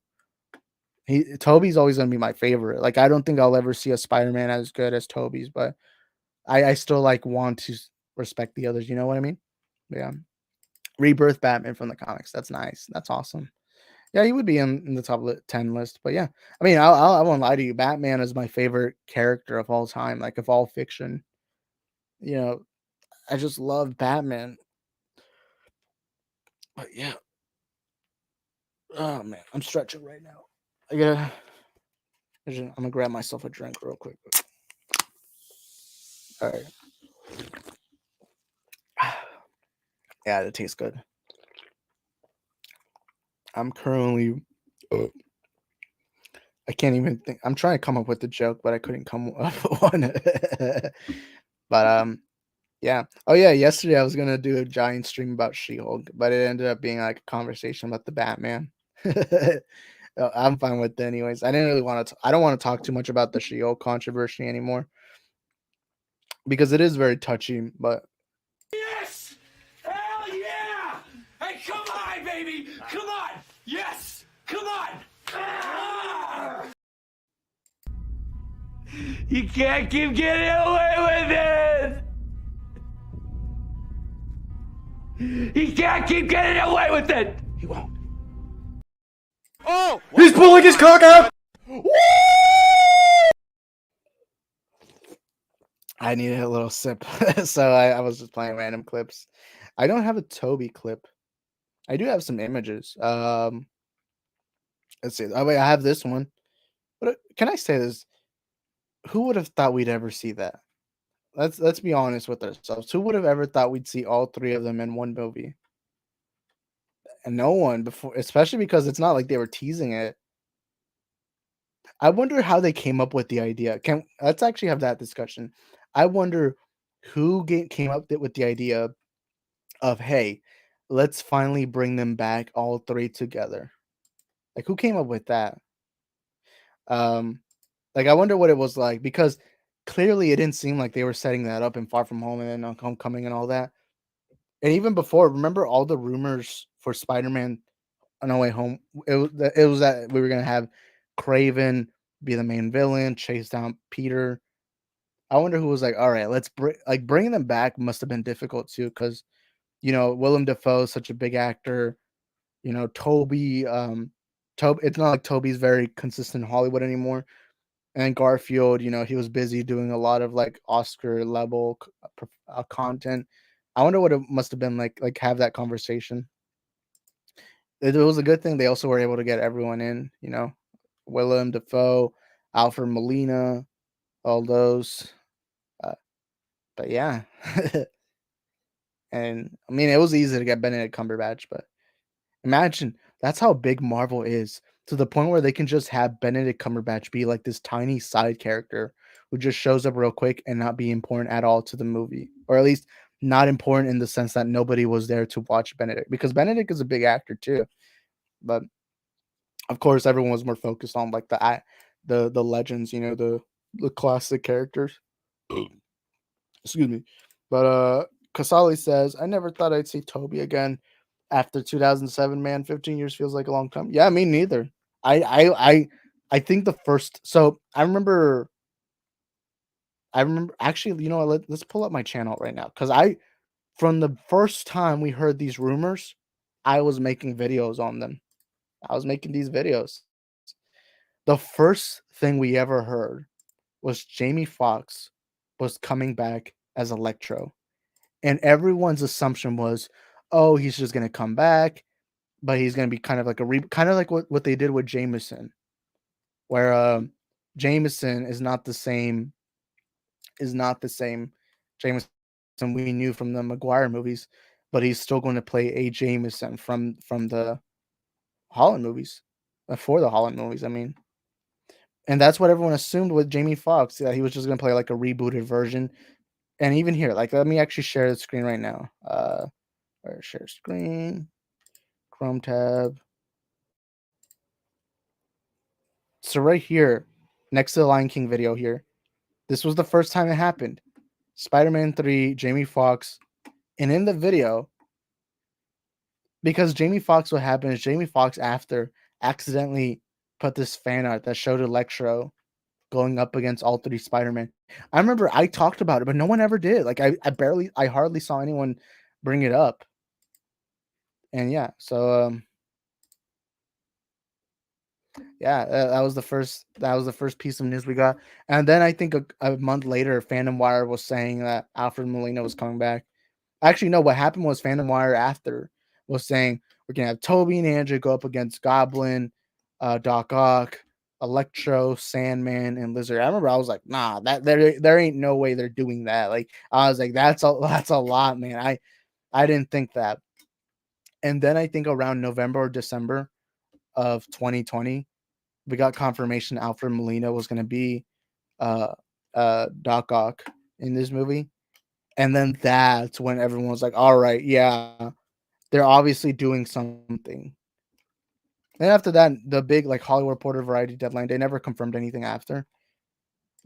Toby's always gonna be my favorite. Like, I don't think I'll ever see a Spider-Man as good as Toby's, but I still like want to respect the others. You know what I mean? Yeah. Rebirth Batman from the comics. That's nice. That's awesome. Yeah, he would be in the top 10 list. But yeah, I mean, I won't lie to you. Batman is my favorite character of all time, like of all fiction. You know, I just love Batman. But yeah, oh man, I'm stretching right now. I'm gonna grab myself a drink real quick. All right. Yeah, it tastes good. I'm currently. I can't even think. I'm trying to come up with a joke, but I couldn't come up with one. But yeah. Oh yeah. Yesterday I was gonna do a giant stream about She-Hulk, but it ended up being like a conversation about the Batman. I'm fine with it anyways. I didn't really want to. I don't want to talk too much about the She-Hulk controversy anymore because it is very touchy. But Yes! Hell yeah! Hey, come on, baby! Come on! Yes! Come on! Ah! You can't keep getting away with it! He can't keep getting away with it! He won't. Oh! He's pulling his cock out! I needed a little sip, so I was just playing random clips. I don't have a Toby clip. I do have some images. Let's see. Oh wait, I have this one. But can I say this? Who would have thought we'd ever see that? Let's be honest with ourselves. Who would have ever thought we'd see all three of them in one movie? And no one before, especially because it's not like they were teasing it. I wonder how they came up with the idea. Let's actually have that discussion. I wonder who came up with the idea of, hey, let's finally bring them back all three together. Like, who came up with that? Like, I wonder what it was like, because clearly it didn't seem like they were setting that up in Far From Home and then on Homecoming and all that. And even before, remember all the rumors for Spider-Man No Way Home? It was that we were gonna have Craven be the main villain, chase down Peter. I wonder who was like, all right, let's bringing them back must have been difficult too, because Willem Dafoe is such a big actor. Toby, it's not like Toby's very consistent in Hollywood anymore. And Garfield, he was busy doing a lot of like Oscar level content. I wonder what it must have been like have that conversation. It was a good thing they also were able to get everyone in, Willem Dafoe, Alfred Molina, all those. But yeah. And I mean, it was easy to get Benedict Cumberbatch, but imagine that's how big Marvel is, to the point where they can just have Benedict Cumberbatch be like this tiny side character who just shows up real quick and not be important at all to the movie, or at least not important in the sense that nobody was there to watch Benedict, because Benedict is a big actor too. But of course, everyone was more focused on like the legends, the classic characters. Excuse me. But Kasali says, I never thought I'd see Toby again after 2007, man. 15 years feels like a long time. Yeah, me neither. I think the first, so I remember actually, let's pull up my channel right now, because from the first time we heard these rumors, I was making videos on them. I was making these videos. The first thing we ever heard was Jamie Foxx was coming back as Electro. And everyone's assumption was, oh, he's just gonna come back, but he's gonna be kind of like kind of like what they did with Jameson, where Jameson is not the same Jameson we knew from the Maguire movies, but he's still going to play a Jameson from the Holland movies, for the Holland movies, I mean. And that's what everyone assumed with Jamie Foxx, that he was just gonna play like a rebooted version. And even here, like, let me actually share the screen right now. All right, share screen, Chrome tab. So right here, next to the Lion King video here, this was the first time it happened. Spider-Man 3, Jamie Foxx, and in the video, because Jamie Foxx, what happened is Jamie Foxx after accidentally put this fan art that showed Electro going up against all three Spider-Man. I remember I talked about it, but no one ever did. Like I hardly saw anyone bring it up. And yeah, so yeah, that was the first piece of news we got. And then I think a month later, Phantom Wire was saying that Alfred Molina was coming back. Actually, no, what happened was Phantom Wire after was saying we're gonna have Toby and Andrew go up against Goblin, Doc Ock, Electro, Sandman, and Lizard. I remember I was like, nah, that there ain't no way they're doing that. Like I was like, that's a lot, man. I didn't think that. And then I think around November or December of 2020, we got confirmation Alfred Molina was gonna be Doc Ock in this movie. And then that's when everyone was like, all right, yeah, they're obviously doing something. And after that, the big like Hollywood Reporter Variety deadline, they never confirmed anything after.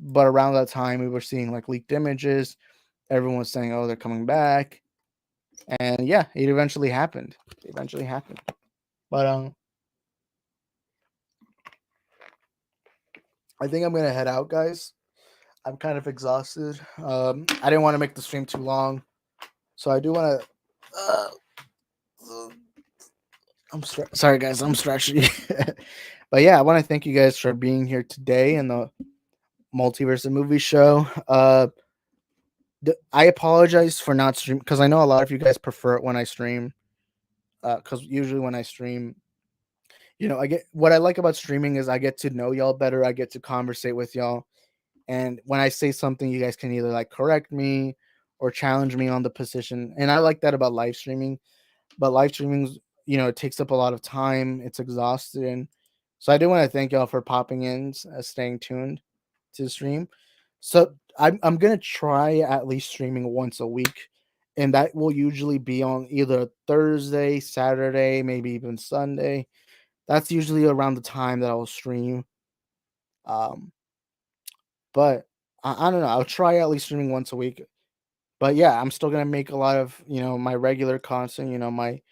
But around that time, we were seeing like leaked images. Everyone was saying, oh, they're coming back. And yeah, it eventually happened. But I think I'm gonna head out, guys. I'm kind of exhausted. I didn't want to make the stream too long. So I do want to sorry, guys. I'm stretching. But yeah, I want to thank you guys for being here today in the Multiverse movie show. I apologize for not streaming because I know a lot of you guys prefer it when I stream. Because usually when I stream, I get what I like about streaming is I get to know y'all better. I get to conversate with y'all, and when I say something, you guys can either like correct me or challenge me on the position. And I like that about live streaming. But live streaming, it takes up a lot of time. It's exhausting. So I do want to thank y'all for popping in, staying tuned to the stream. So I'm gonna try at least streaming once a week, and that will usually be on either Thursday, Saturday, maybe even Sunday. That's usually around the time that I'll stream. But I don't know. I'll try at least streaming once a week. But yeah, I'm still gonna make a lot of my regular content. My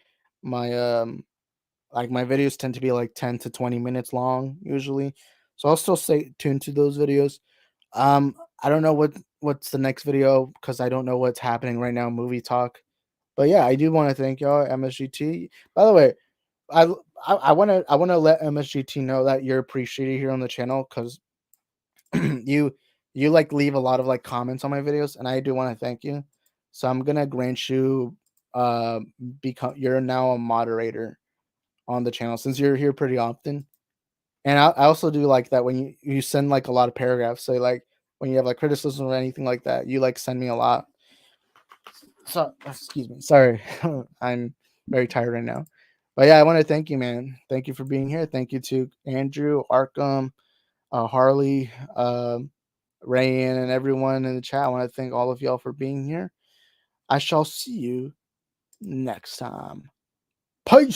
like my videos tend to be like 10 to 20 minutes long usually, so I'll still stay tuned to those videos. I don't know what's the next video because I don't know what's happening right now, movie talk. But yeah, I do want to thank y'all, MSGT. By the way, I want to let MSGT know that you're appreciated here on the channel because you like leave a lot of like comments on my videos, and I do want to thank you. So I'm gonna grant you become you're now a moderator on the channel since you're here pretty often. And I also do like that when you send like a lot of paragraphs. So like when you have like criticism or anything like that, you like send me a lot. So excuse me, sorry, I'm very tired right now. But yeah, I want to thank you, man. Thank you for being here. Thank you to Andrew, Arkham, Harley, Rayan, and everyone in the chat. I want to thank all of y'all for being here. I shall see you next time. Peace.